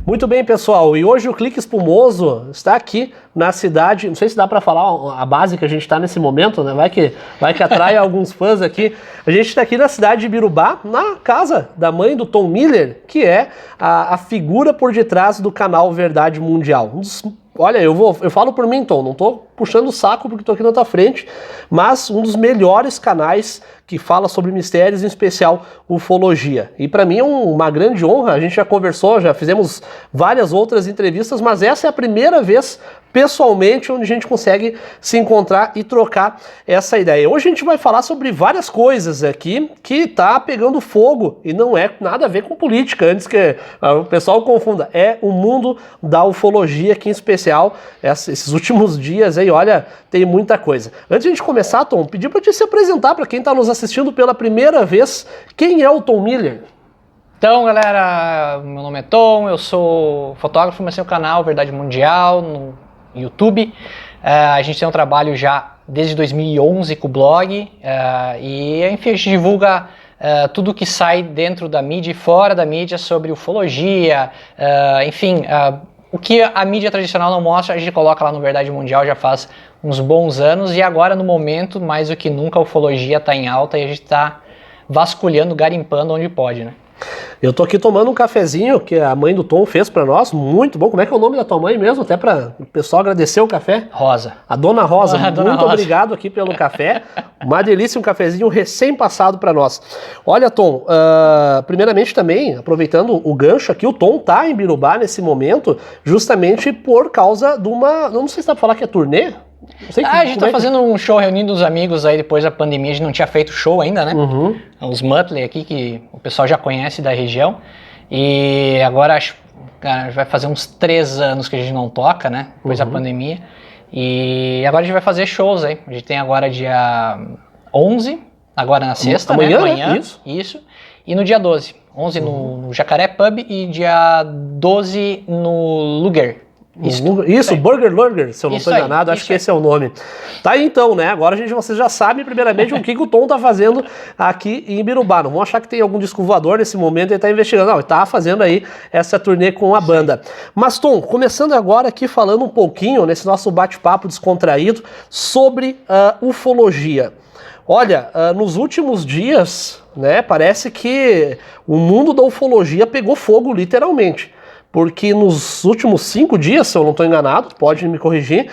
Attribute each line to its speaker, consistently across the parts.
Speaker 1: Muito bem, pessoal, e hoje o Clique Espumoso está aqui na cidade, não sei se dá para falar a base que a gente está nesse momento, né? Vai que atrai alguns fãs aqui. A gente está aqui na cidade de Birubá, na casa da mãe do Tom Miller, que é a figura por detrás do canal Verdade Mundial. Olha, eu falo por mim, Tom, não tô puxando o saco porque tô aqui na tua frente, mas um dos melhores canais que fala sobre mistérios, em especial ufologia. E para mim é uma grande honra, a gente já conversou, já fizemos várias outras entrevistas, mas essa é a primeira vez pessoalmente onde a gente consegue se encontrar e trocar essa ideia. Hoje a gente vai falar sobre várias coisas aqui que tá pegando fogo e não é nada a ver com política, antes que o pessoal confunda, é o mundo da ufologia aqui em especial, esses últimos dias aí, olha, tem muita coisa. Antes de a gente começar, Tom, pedir para te se apresentar para quem está nos assistindo pela primeira vez, quem é o Tom Miller?
Speaker 2: Então, galera, meu nome é Tom, eu sou fotógrafo, mas tenho o canal Verdade Mundial no YouTube. A gente tem um trabalho já desde 2011 com o blog e, enfim, a gente divulga tudo que sai dentro da mídia e fora da mídia sobre ufologia, enfim, o que a mídia tradicional não mostra, a gente coloca lá no Verdade Mundial já faz uns bons anos e agora, no momento, mais do que nunca, a ufologia está em alta e a gente está vasculhando, garimpando onde pode, né?
Speaker 1: Eu tô aqui tomando um cafezinho que a mãe do Tom fez pra nós, muito bom. Como é que é o nome da tua mãe mesmo? Até para o pessoal agradecer o café.
Speaker 2: Rosa.
Speaker 1: A Dona Rosa,
Speaker 2: Dona
Speaker 1: muito
Speaker 2: Rosa.
Speaker 1: Obrigado aqui pelo café. Uma delícia, um cafezinho recém-passado pra nós. Olha, Tom, primeiramente também, aproveitando o gancho aqui, o Tom tá em Birubá nesse momento, justamente por causa de uma, não sei se dá pra falar que é turnê?
Speaker 2: A gente tá fazendo um show reunindo os amigos aí depois da pandemia, a gente não tinha feito show ainda, né?
Speaker 1: Uhum.
Speaker 2: Os Muttley aqui, que o pessoal já conhece da região. E agora acho que vai fazer uns 3 anos que a gente não toca, né? Depois da pandemia. E agora a gente vai fazer shows aí. A gente tem agora dia 11, agora na sexta,
Speaker 1: amanhã,
Speaker 2: né? Amanhã,
Speaker 1: isso.
Speaker 2: E no dia 12. 11 no Jacaré Pub e dia 12 no Luger.
Speaker 1: Isso, Burger Lurger, se eu não estou enganado, acho que esse é o nome. Tá aí então, né? Agora vocês já sabem, primeiramente, o que o Tom tá fazendo aqui em Birubá. Não vão achar que tem algum disco voador nesse momento e ele tá investigando. Não, ele tá fazendo aí essa turnê com a banda. Mas, Tom, começando agora aqui falando um pouquinho, nesse nosso bate-papo descontraído, sobre ufologia. Olha, nos últimos dias, né, parece que o mundo da ufologia pegou fogo, literalmente. Porque nos últimos 5 dias, se eu não estou enganado, pode me corrigir,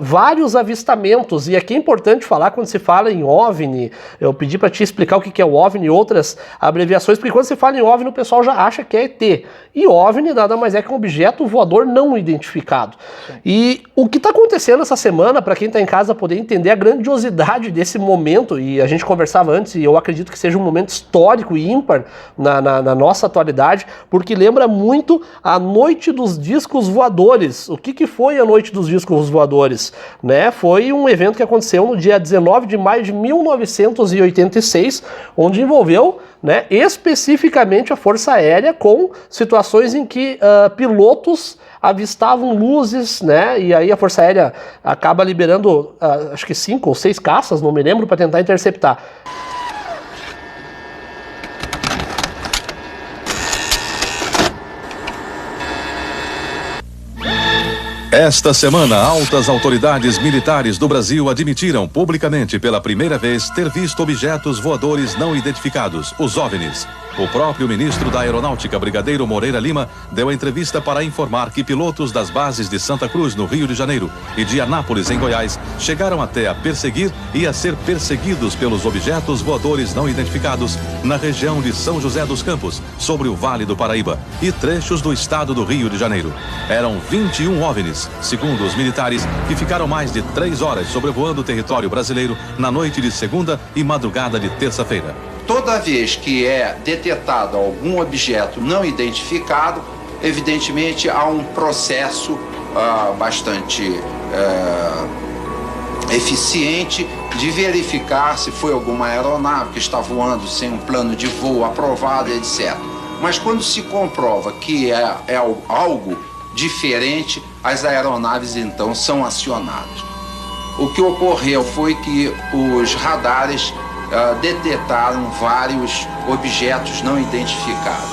Speaker 1: vários avistamentos, e aqui é importante falar quando se fala em OVNI, eu pedi para te explicar o que é o OVNI e outras abreviações, porque quando se fala em OVNI o pessoal já acha que é ET, e OVNI nada mais é que um objeto voador não identificado. Sim. E o que está acontecendo essa semana, para quem está em casa poder entender a grandiosidade desse momento, e a gente conversava antes, e eu acredito que seja um momento histórico e ímpar na nossa atualidade, porque lembra muito a Noite dos Discos Voadores. O que foi a Noite dos Discos Voadores? Né? Foi um evento que aconteceu no dia 19 de maio de 1986, onde envolveu, né, especificamente a Força Aérea, com situações em que pilotos avistavam luzes, né, e aí a Força Aérea acaba liberando, acho que 5 ou 6 caças, não me lembro, para tentar interceptar.
Speaker 3: Esta semana, altas autoridades militares do Brasil admitiram publicamente pela primeira vez ter visto objetos voadores não identificados, os OVNIs. O próprio ministro da Aeronáutica, Brigadeiro Moreira Lima, deu entrevista para informar que pilotos das bases de Santa Cruz, no Rio de Janeiro, e de Anápolis, em Goiás, chegaram até a perseguir e a ser perseguidos pelos objetos voadores não identificados na região de São José dos Campos, sobre o Vale do Paraíba, e trechos do estado do Rio de Janeiro. Eram 21 OVNIs, segundo os militares, que ficaram mais de 3 horas sobrevoando o território brasileiro na noite de segunda e madrugada de terça-feira.
Speaker 4: Toda vez que é detectado algum objeto não identificado, evidentemente há um processo bastante eficiente de verificar se foi alguma aeronave que está voando sem um plano de voo aprovado, etc. Mas quando se comprova que é algo diferente, as aeronaves então são acionadas. O que ocorreu foi que os radares detectaram vários objetos não identificados.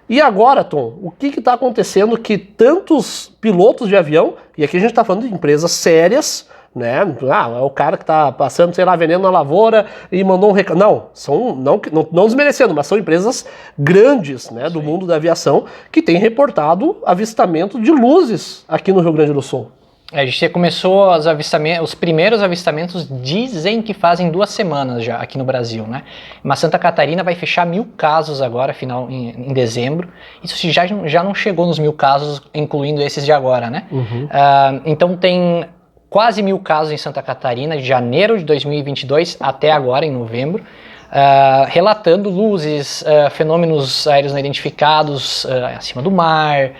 Speaker 1: E agora, Tom, o que está acontecendo que tantos pilotos de avião, e aqui a gente está falando de empresas sérias, né? É o cara que está passando, sei lá, veneno na lavoura e mandou um recado. Não desmerecendo, mas são empresas grandes, né, do mundo da aviação que têm reportado avistamento de luzes aqui no Rio Grande do Sul.
Speaker 2: A gente começou os primeiros avistamentos, dizem que fazem 2 semanas já aqui no Brasil, né? Mas Santa Catarina vai fechar 1.000 casos agora, em dezembro. Isso já não chegou nos 1.000 casos, incluindo esses de agora, né? Então tem quase 1.000 casos em Santa Catarina, de janeiro de 2022 até agora, em novembro. Relatando luzes, fenômenos aéreos não identificados acima do mar,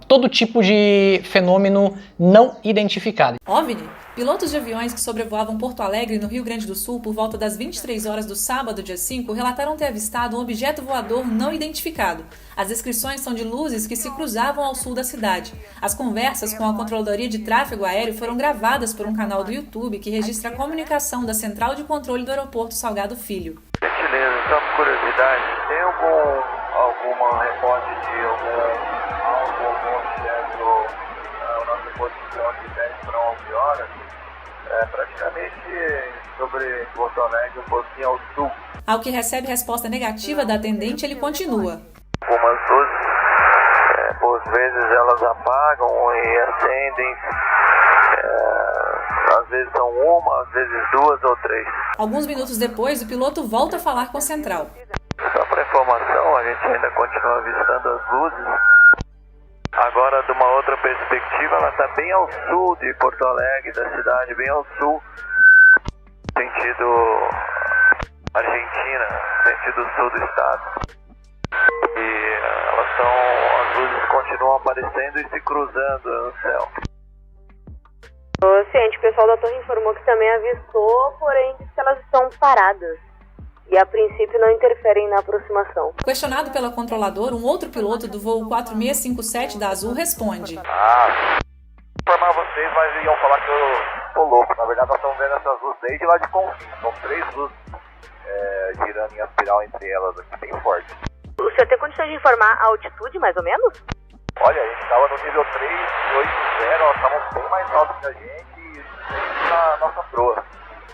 Speaker 2: todo tipo de fenômeno não identificado.
Speaker 5: OVNI, pilotos de aviões que sobrevoavam Porto Alegre, no Rio Grande do Sul, por volta das 23 horas do sábado, dia 5, relataram ter avistado um objeto voador não identificado. As descrições são de luzes que se cruzavam ao sul da cidade. As conversas com a Controladoria de Tráfego Aéreo foram gravadas por um canal do YouTube que registra a comunicação da Central de Controle do Aeroporto Salgado Filho.
Speaker 6: Gentileza, só por curiosidade, tem alguma reporte de algum objeto na nossa posição de 10 para 11 horas? Praticamente sobre Porto Alegre, um pouquinho ao sul.
Speaker 5: Ao que recebe resposta negativa da atendente, ele continua.
Speaker 6: Algumas luzes, por vezes elas apagam e acendem, às vezes são uma, às vezes 2 ou 3.
Speaker 5: Alguns minutos depois, o piloto volta a falar com a central.
Speaker 6: Só para informação, a gente ainda continua avistando as luzes. Agora, de uma outra perspectiva, ela está bem ao sul de Porto Alegre, da cidade, bem ao sul, sentido Argentina, sentido sul do estado. E as luzes continuam aparecendo e se cruzando no céu.
Speaker 7: Ciente, o pessoal da torre informou que também avistou, porém diz que elas estão paradas. E a princípio não interferem na aproximação.
Speaker 5: Questionado pela controladora, um outro piloto do voo 4657 da Azul responde.
Speaker 6: Informar vocês, mas iam falar que eu tô louco. Na verdade, nós estamos vendo essas luzes desde lá de Confins. São 3 luzes girando em espiral entre elas aqui, bem forte.
Speaker 7: O senhor tem condição de informar a altitude, mais ou menos?
Speaker 6: Olha, a gente estava no nível 380, elas estavam bem mais altas que a gente e na nossa proa,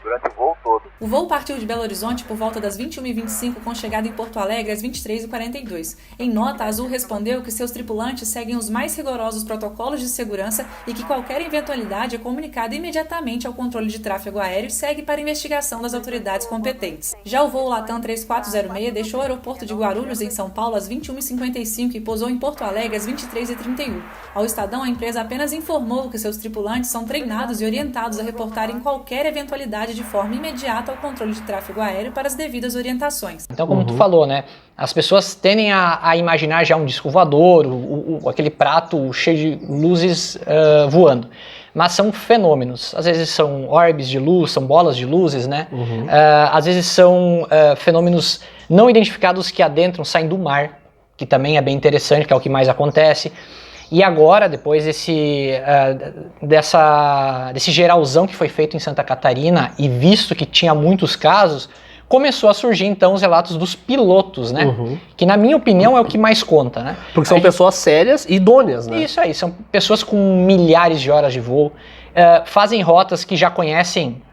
Speaker 6: durante o voo todo.
Speaker 5: O voo partiu de Belo Horizonte por volta das 21h25, com chegada em Porto Alegre às 23h42. Em nota, a Azul respondeu que seus tripulantes seguem os mais rigorosos protocolos de segurança e que qualquer eventualidade é comunicada imediatamente ao controle de tráfego aéreo e segue para investigação das autoridades competentes. Já o voo Latam 3406 deixou o aeroporto de Guarulhos, em São Paulo, às 21h55 e pousou em Porto Alegre às 23h31. Ao Estadão, a empresa apenas informou que seus tripulantes são treinados e orientados a reportarem qualquer eventualidade de forma imediata ao controle de tráfego aéreo para as devidas orientações.
Speaker 2: Então, como tu falou, né, as pessoas tendem a imaginar já um disco voador, aquele prato cheio de luzes voando. Mas são fenômenos. Às vezes são orbes de luz, são bolas de luzes, né? Às vezes são fenômenos não identificados que adentram, saem do mar, que também é bem interessante, que é o que mais acontece. E agora, depois desse geralzão que foi feito em Santa Catarina e visto que tinha muitos casos, começou a surgir então os relatos dos pilotos, né? Que na minha opinião é o que mais conta, né?
Speaker 1: Porque são pessoas sérias e idôneas, né?
Speaker 2: Isso aí, são pessoas com milhares de horas de voo, fazem rotas que já conhecem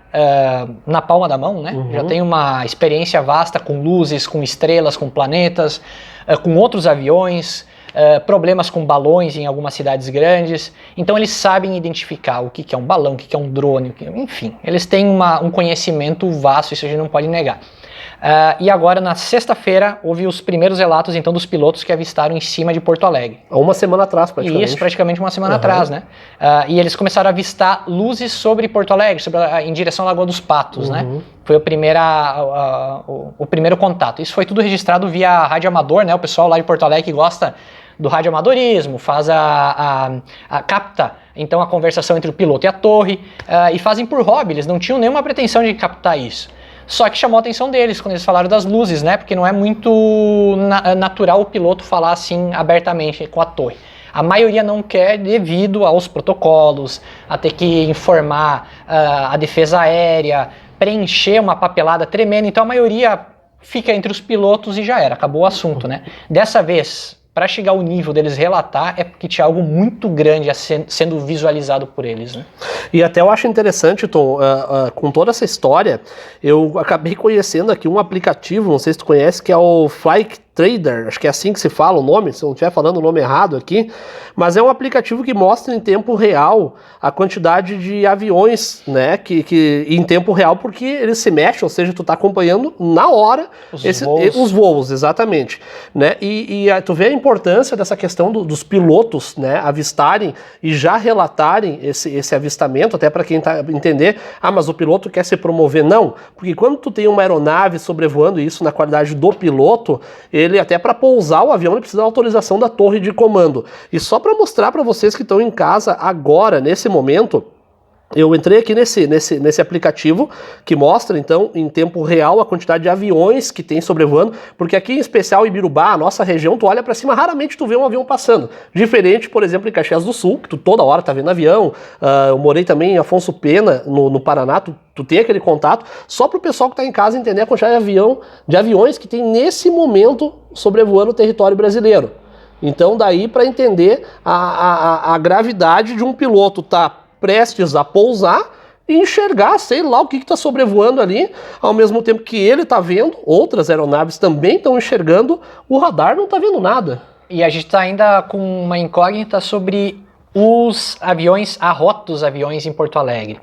Speaker 2: na palma da mão, né? Já tem uma experiência vasta com luzes, com estrelas, com planetas, com outros aviões, problemas com balões em algumas cidades grandes. Então eles sabem identificar o que é um balão, o que é um drone, enfim, eles têm um conhecimento vasto, isso a gente não pode negar. E agora, na sexta-feira, houve os primeiros relatos então dos pilotos que avistaram em cima de Porto Alegre.
Speaker 1: Uma semana atrás, praticamente.
Speaker 2: Isso, praticamente uma semana atrás, né? E eles começaram a avistar luzes sobre Porto Alegre, em direção à Lagoa dos Patos, né? Foi o primeiro contato. Isso foi tudo registrado via rádio amador, né? O pessoal lá de Porto Alegre que gosta do radioamadorismo, capta então a conversação entre o piloto e a torre, e fazem por hobby, eles não tinham nenhuma pretensão de captar isso. Só que chamou a atenção deles quando eles falaram das luzes, né? Porque não é muito natural o piloto falar assim abertamente com a torre. A maioria não quer devido aos protocolos, a ter que informar a defesa aérea, preencher uma papelada tremenda. Então a maioria fica entre os pilotos e já era, acabou o assunto, né? Dessa vez, para chegar ao nível deles relatar, é porque tinha algo muito grande sendo visualizado por eles, né?
Speaker 1: E até eu acho interessante, Tom, com toda essa história, eu acabei conhecendo aqui um aplicativo, não sei se tu conhece, que é o Flight Trader, acho que é assim que se fala o nome, se eu não estiver falando o nome errado aqui, mas é um aplicativo que mostra em tempo real a quantidade de aviões, né, que em tempo real, porque eles se mexem, ou seja, tu tá acompanhando na hora os voos, exatamente, né, e tu vê a importância dessa questão dos pilotos, né, avistarem e já relatarem esse avistamento, até para quem tá entender, mas o piloto quer se promover, não, porque quando tu tem uma aeronave sobrevoando isso na qualidade do piloto, ele até para pousar o avião ele precisa da autorização da torre de comando. E só para mostrar para vocês que estão em casa agora, nesse momento, eu entrei aqui nesse aplicativo que mostra, então, em tempo real a quantidade de aviões que tem sobrevoando, porque aqui em especial em Ibirubá, a nossa região, tu olha para cima, raramente tu vê um avião passando. Diferente, por exemplo, em Caxias do Sul, que tu toda hora tá vendo avião. Eu morei também em Afonso Pena, no Paraná, tu tem aquele contato, só para o pessoal que está em casa entender a quantidade de aviões que tem nesse momento sobrevoando o território brasileiro. Então daí para entender a gravidade de um piloto tá prestes a pousar e enxergar, sei lá o que está sobrevoando ali, ao mesmo tempo que ele está vendo, outras aeronaves também estão enxergando, o radar não está vendo nada.
Speaker 2: E a gente está ainda com uma incógnita sobre os aviões, a rota dos aviões em Porto Alegre.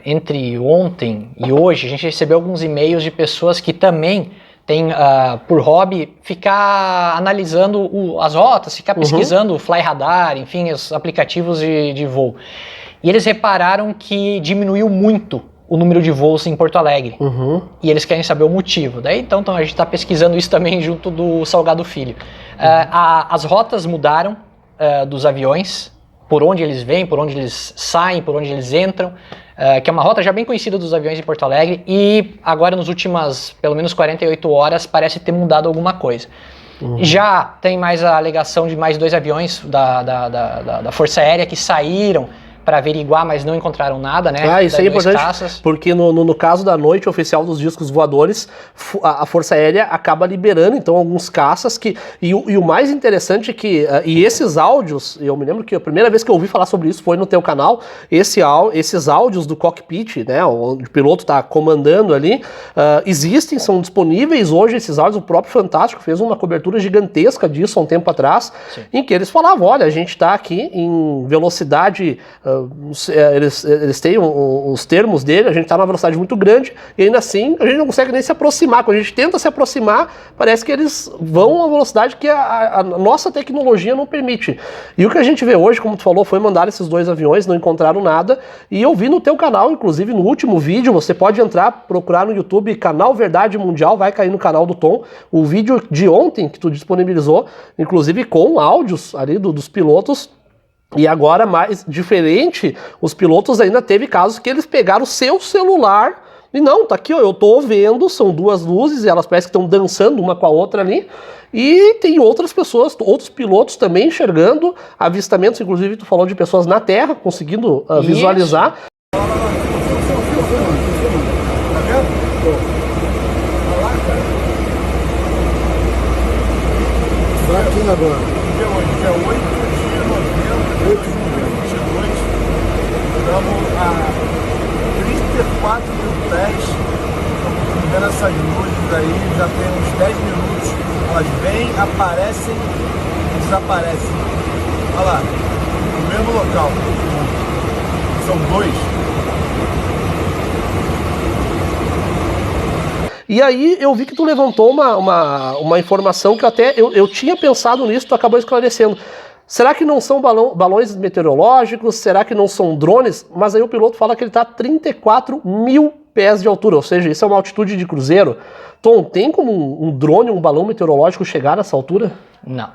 Speaker 2: Entre ontem e hoje, a gente recebeu alguns e-mails de pessoas que também têm, por hobby, ficar analisando as rotas, ficar pesquisando o Fly Radar, enfim, os aplicativos de voo. E eles repararam que diminuiu muito o número de voos em Porto Alegre. E eles querem saber o motivo. Daí, então a gente está pesquisando isso também junto do Salgado Filho. As rotas mudaram dos aviões, por onde eles vêm, por onde eles saem, por onde eles entram, que é uma rota já bem conhecida dos aviões em Porto Alegre, e agora nas últimas, pelo menos 48 horas, parece ter mudado alguma coisa. Já tem mais a alegação de mais 2 aviões da Força Aérea que saíram para averiguar, mas não encontraram nada, né?
Speaker 1: Isso é importante, porque no caso da noite oficial dos discos voadores, a Força Aérea acaba liberando, então, alguns caças e o mais interessante é que, e esses áudios, eu me lembro que a primeira vez que eu ouvi falar sobre isso foi no teu canal, esses áudios do cockpit, né, onde o piloto está comandando ali, existem, são disponíveis hoje esses áudios, o próprio Fantástico fez uma cobertura gigantesca disso há um tempo atrás, em que eles falavam, olha, a gente está aqui em velocidade... Eles têm os termos dele, a gente está numa velocidade muito grande e ainda assim a gente não consegue nem se aproximar. Quando a gente tenta se aproximar, parece que eles vão a uma velocidade que a nossa tecnologia não permite. E o que a gente vê hoje, como tu falou, foi mandar esses 2 aviões, não encontraram nada, e eu vi no teu canal, inclusive no último vídeo, você pode entrar, procurar no YouTube, canal Verdade Mundial, vai cair no canal do Tom, o vídeo de ontem que tu disponibilizou, inclusive com áudios ali dos pilotos. E agora, mais diferente, os pilotos ainda teve casos que eles pegaram o seu celular e não, tá aqui, ó, eu tô vendo, são 2 luzes e elas parecem que estão dançando uma com a outra ali. E tem outras pessoas, outros pilotos também enxergando avistamentos, inclusive tu falou de pessoas na Terra, conseguindo visualizar.
Speaker 8: Agora. Dia 8 de novembro de 2022, estamos a 34 mil pés, estamos vendo essas luzes aí, já tem uns 10 minutos, elas vêm, aparecem e desaparecem. Olha lá, no mesmo local, são 2.
Speaker 1: E aí eu vi que tu levantou uma informação que eu tinha pensado nisso, tu acabou esclarecendo. Será que não são balões meteorológicos? Será que não são drones? Mas aí o piloto fala que ele está a 34 mil pés de altura, ou seja, isso é uma altitude de cruzeiro. Tom, tem como um drone, um balão meteorológico chegar nessa altura?
Speaker 2: Não.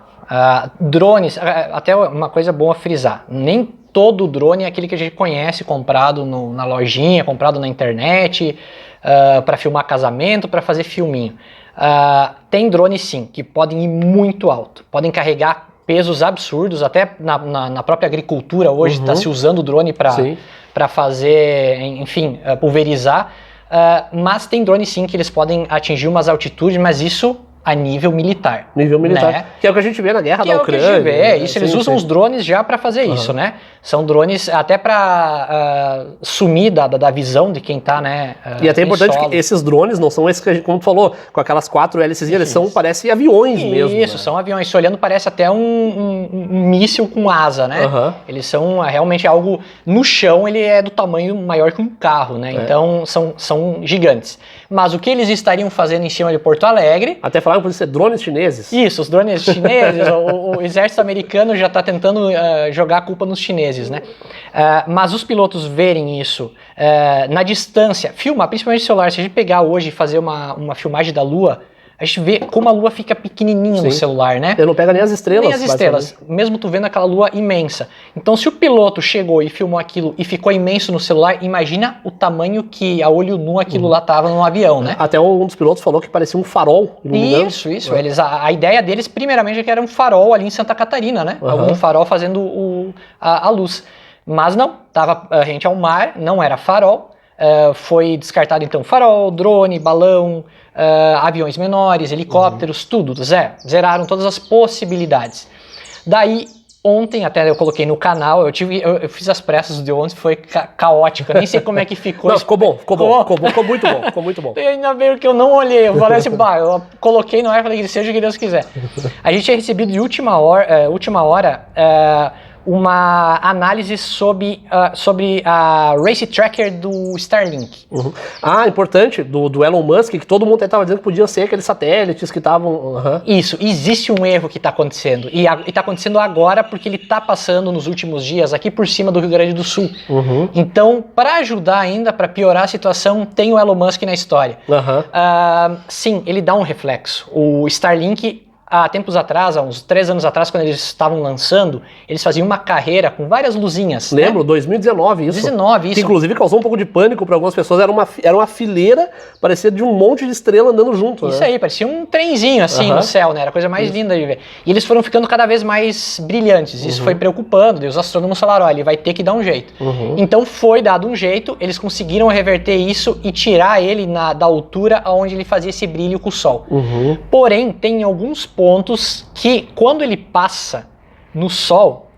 Speaker 2: Drones, até uma coisa boa a frisar, nem todo drone é aquele que a gente conhece, comprado na lojinha, comprado na internet, para filmar casamento, para fazer filminho. Tem drones sim, que podem ir muito alto, podem carregar pesos absurdos, até na própria agricultura hoje está se usando o drone para fazer, enfim, pulverizar, mas tem drones sim que eles podem atingir umas altitudes, mas isso a nível militar.
Speaker 1: Nível militar.
Speaker 2: Né?
Speaker 1: Que é o que a gente vê na guerra da Ucrânia.
Speaker 2: É o que a gente vê, isso, eles
Speaker 1: sim,
Speaker 2: usam os drones já para fazer isso, né? São drones até para sumir da visão de quem tá, né?
Speaker 1: E até é importante que esses drones não são esses que a gente, como tu falou, com aquelas 4 hélices, eles são, parecem aviões mesmo.
Speaker 2: Isso,
Speaker 1: né?
Speaker 2: são aviões. Se olhando, parece até um míssil com asa, né? Eles são realmente algo... No chão, ele é do tamanho maior que um carro, né? Então, são gigantes. Mas o que eles estariam fazendo em cima de Porto Alegre...
Speaker 1: Até falaram que podem ser drones chineses.
Speaker 2: Isso, os drones chineses, o exército americano já está tentando jogar a culpa nos chineses, né? Mas os pilotos verem isso na distância, filmar, principalmente no celular, se a gente pegar hoje e fazer uma filmagem da Lua, a gente vê como a Lua fica pequenininha no celular, né?
Speaker 1: Ele não pega nem as estrelas.
Speaker 2: Nem as estrelas, mesmo tu vendo aquela Lua imensa. Então, se o piloto chegou e filmou aquilo e ficou imenso no celular, imagina o tamanho que a olho nu aquilo lá tava no avião, né?
Speaker 1: Até um dos pilotos falou que parecia um farol iluminando.
Speaker 2: Isso. A ideia deles, primeiramente, é que era um farol ali em Santa Catarina, né? Algum farol fazendo a luz. Mas não, tava rente ao mar, não era farol. Foi descartado então farol, drone, balão, aviões menores, helicópteros, tudo, zeraram todas as possibilidades. Daí, ontem, até eu coloquei no canal, eu fiz as pressas de ontem, foi caótico, eu nem sei como é que ficou.
Speaker 1: Não, ficou muito bom.
Speaker 2: E ainda bem que eu não olhei, eu falei assim, eu coloquei no ar e falei que seja o que Deus quiser. A gente tinha recebido de última hora uma análise sobre a Race Tracker do Starlink.
Speaker 1: Importante, do Elon Musk, que todo mundo estava dizendo que podiam ser aqueles satélites que estavam...
Speaker 2: Isso, existe um erro que está acontecendo, e está acontecendo agora porque ele está passando nos últimos dias aqui por cima do Rio Grande do Sul. Então, para ajudar ainda, para piorar a situação, tem o Elon Musk na história. Sim, ele dá um reflexo. O Starlink... Há tempos atrás, há uns 3 anos atrás, quando eles estavam lançando, eles faziam uma carreira com várias luzinhas.
Speaker 1: Lembro, 2019 isso.
Speaker 2: 2019, isso.
Speaker 1: Que inclusive causou um pouco de pânico para algumas pessoas. Era uma fileira, parecia de um monte de estrela andando junto.
Speaker 2: Isso aí, parecia um trenzinho assim no céu, né? Era a coisa mais linda de ver. E eles foram ficando cada vez mais brilhantes. Isso foi preocupando. E os astrônomos falaram, ele vai ter que dar um jeito. Então foi dado um jeito, eles conseguiram reverter isso e tirar ele da altura onde ele fazia esse brilho com o Sol. Porém, tem alguns pontos que, quando ele passa no Sol,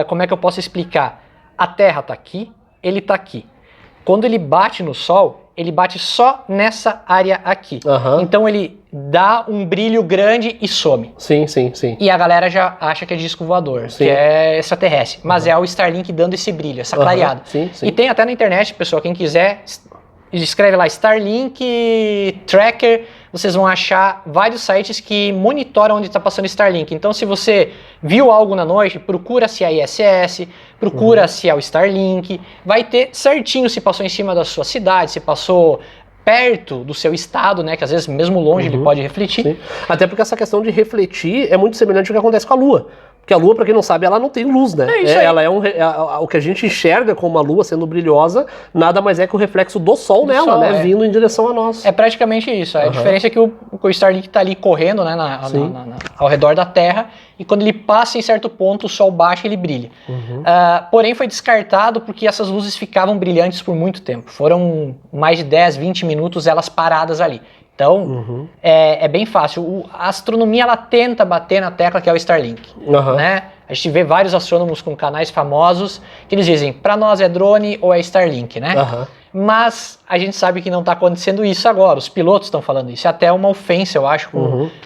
Speaker 2: como é que eu posso explicar? A Terra está aqui, ele está aqui. Quando ele bate no Sol, ele bate só nessa área aqui. Então ele dá um brilho grande e some.
Speaker 1: Sim.
Speaker 2: E a galera já acha que é disco voador, que é extraterrestre. Mas é o Starlink dando esse brilho, essa clareada. E tem até na internet, pessoal, quem quiser, escreve lá Starlink Tracker, vocês vão achar vários sites que monitoram onde está passando Starlink. Então, se você viu algo na noite, procura se é a ISS, procura se é o Starlink, vai ter certinho se passou em cima da sua cidade, se passou perto do seu estado, né? Que às vezes mesmo longe ele pode refletir.
Speaker 1: Até porque essa questão de refletir é muito semelhante ao que acontece com a Lua. Porque a Lua, para quem não sabe, ela não tem luz, né? Ela é o que a gente enxerga como a Lua sendo brilhosa, nada mais é que o reflexo do Sol nela, né? Vindo em direção a nós.
Speaker 2: É praticamente isso. A diferença é que o Starlink está ali correndo, né? Ao redor da Terra, e quando ele passa em certo ponto, o Sol baixa e ele brilha. Porém, foi descartado porque essas luzes ficavam brilhantes por muito tempo. Foram mais de 10, 20 minutos elas paradas ali. Então, é bem fácil. A astronomia, ela tenta bater na tecla que é o Starlink. Né? A gente vê vários astrônomos com canais famosos que eles dizem, para nós é drone ou é Starlink, né? Mas a gente sabe que não está acontecendo isso agora. Os pilotos estão falando isso. É até uma ofensa, eu acho.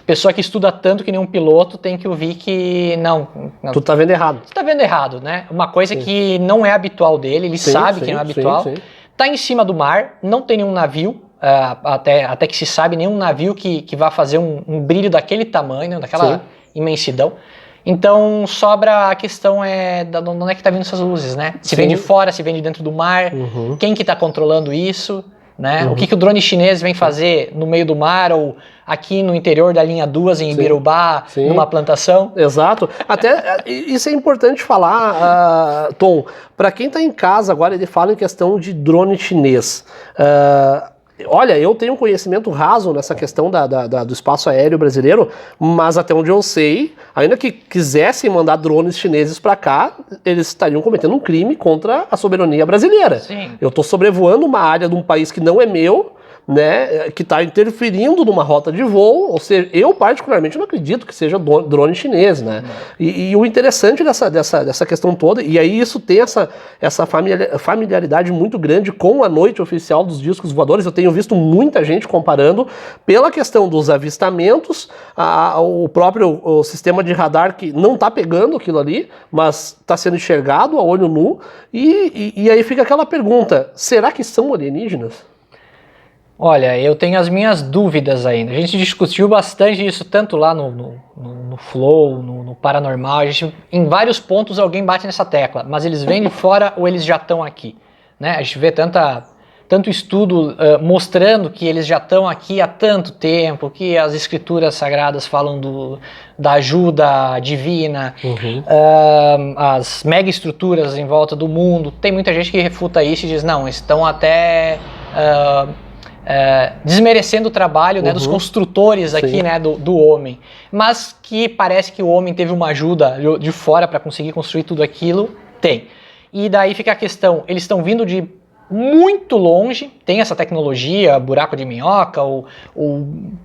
Speaker 2: Pessoa que estuda tanto que nem um piloto tem que ouvir que não.
Speaker 1: Tu tá vendo errado.
Speaker 2: Tu tá vendo errado, né? Uma coisa que não é habitual dele, ele sabe que não é habitual. Tá em cima do mar, não tem nenhum navio. Até que se sabe, nenhum navio que vá fazer um brilho daquele tamanho, daquela imensidão. Então sobra a questão de onde é que está vindo essas luzes, né? Se vem de fora, se vem de dentro do mar, quem que está controlando isso, né? O que o drone chinês vem fazer no meio do mar ou aqui no interior da linha 2 em Ibirubá, numa plantação.
Speaker 1: Exato. Até isso é importante falar, Tom, para quem está em casa agora, ele fala em questão de drone chinês. Olha, eu tenho um conhecimento raso nessa questão do espaço aéreo brasileiro, mas até onde eu sei, ainda que quisessem mandar drones chineses para cá, eles estariam cometendo um crime contra a soberania brasileira. Eu estou sobrevoando uma área de um país que não é meu, né, que está interferindo numa rota de voo, ou seja, eu particularmente não acredito que seja drone chinês, né? E o interessante dessa questão toda, e aí isso tem essa familiaridade muito grande com a noite oficial dos discos voadores. Eu tenho visto muita gente comparando pela questão dos avistamentos, o próprio sistema de radar que não está pegando aquilo ali, mas está sendo enxergado a olho nu, e aí fica aquela pergunta, será que são alienígenas?
Speaker 2: Olha, eu tenho as minhas dúvidas ainda. A gente discutiu bastante isso, tanto lá no Flow, no Paranormal. A gente, em vários pontos alguém bate nessa tecla, mas eles vêm de fora ou eles já estão aqui? Né? A gente vê tanto estudo mostrando que eles já estão aqui há tanto tempo, que as escrituras sagradas falam da ajuda divina, as mega estruturas em volta do mundo. Tem muita gente que refuta isso e diz, não, estão até... desmerecendo o trabalho, né, dos construtores aqui, né, do homem, mas que parece que o homem teve uma ajuda de fora para conseguir construir tudo aquilo, tem. E daí fica a questão, eles estão vindo de muito longe, tem essa tecnologia, buraco de minhoca, o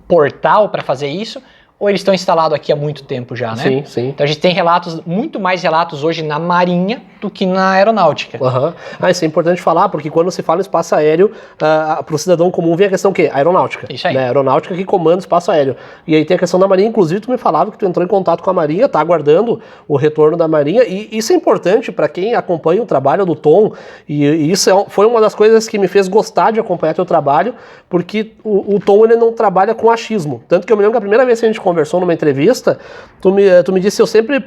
Speaker 2: portal para fazer isso, ou eles estão instalados aqui há muito tempo já, né?
Speaker 1: Sim, sim.
Speaker 2: Então a gente tem muito mais relatos hoje na marinha do que na aeronáutica.
Speaker 1: Isso é importante falar, porque quando se fala em espaço aéreo, para o cidadão comum vem a questão o quê? Aeronáutica.
Speaker 2: Isso aí.
Speaker 1: Né? Aeronáutica que comanda o espaço aéreo. E aí tem a questão da marinha, inclusive tu me falava que tu entrou em contato com a marinha, tá aguardando o retorno da marinha, e isso é importante para quem acompanha o trabalho do Tom, e isso foi uma das coisas que me fez gostar de acompanhar teu trabalho, porque o Tom, ele não trabalha com achismo. Tanto que eu me lembro que a primeira vez que a gente conversou numa entrevista, tu me disse, eu sempre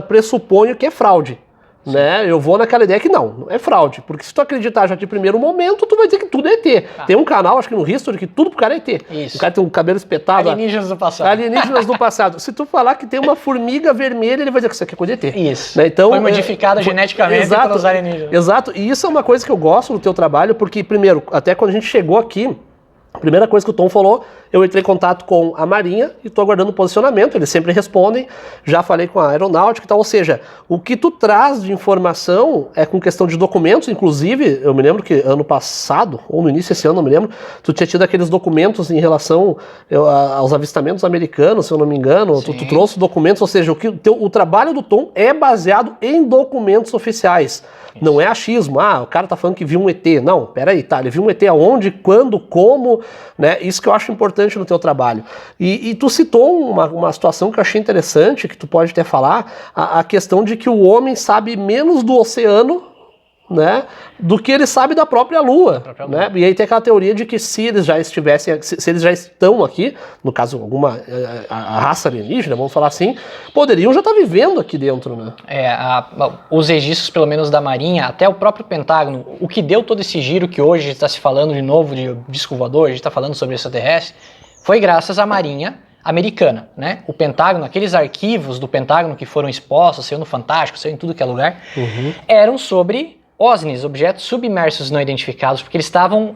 Speaker 1: pressuponho que é fraude. Né? Eu vou naquela ideia que não é fraude, porque se tu acreditar já de primeiro momento, tu vai dizer que tudo é ET. Tem um canal, acho que no History, que tudo pro cara é ET.
Speaker 2: Isso.
Speaker 1: O cara tem um cabelo espetado.
Speaker 2: Alienígenas do passado.
Speaker 1: Alienígenas do passado. Se tu falar que tem uma formiga vermelha, ele vai dizer que isso aqui é coisa de ET.
Speaker 2: Isso.
Speaker 1: Né? Então,
Speaker 2: foi modificada geneticamente pelos alienígenas.
Speaker 1: Exato, e isso é uma coisa que eu gosto do teu trabalho, porque primeiro, até quando a gente chegou aqui, a primeira coisa que o Tom falou, eu entrei em contato com a Marinha e estou aguardando o posicionamento, eles sempre respondem, já falei com a aeronáutica e tal, ou seja, o que tu traz de informação é com questão de documentos, inclusive, eu me lembro que ano passado, ou no início desse ano, não me lembro, tu tinha tido aqueles documentos em relação aos avistamentos americanos, se eu não me engano, tu trouxe documentos, ou seja, o trabalho do Tom é baseado em documentos oficiais. Isso. Não é achismo, o cara tá falando que viu um ET. Não, peraí, tá, ele viu um ET aonde, quando, como, né? Isso que eu acho importante no teu trabalho. E tu citou uma situação que eu achei interessante, que tu pode até falar, a questão de que o homem sabe menos do oceano, né, do que ele sabe da própria Lua, né? E aí tem aquela teoria de que se eles já estivessem, se eles já estão aqui, no caso alguma a raça alienígena, vamos falar assim, poderiam já estar vivendo aqui dentro, né?
Speaker 2: Os registros, pelo menos da Marinha, até o próprio Pentágono, o que deu todo esse giro que hoje a gente está se falando de novo de disco voador, a gente está falando sobre extraterrestre, foi graças à Marinha americana, né? O Pentágono, aqueles arquivos do Pentágono que foram expostos, saiu no Fantástico, saiu em tudo que é lugar, eram sobre OSNIs, objetos submersos não identificados, porque eles estavam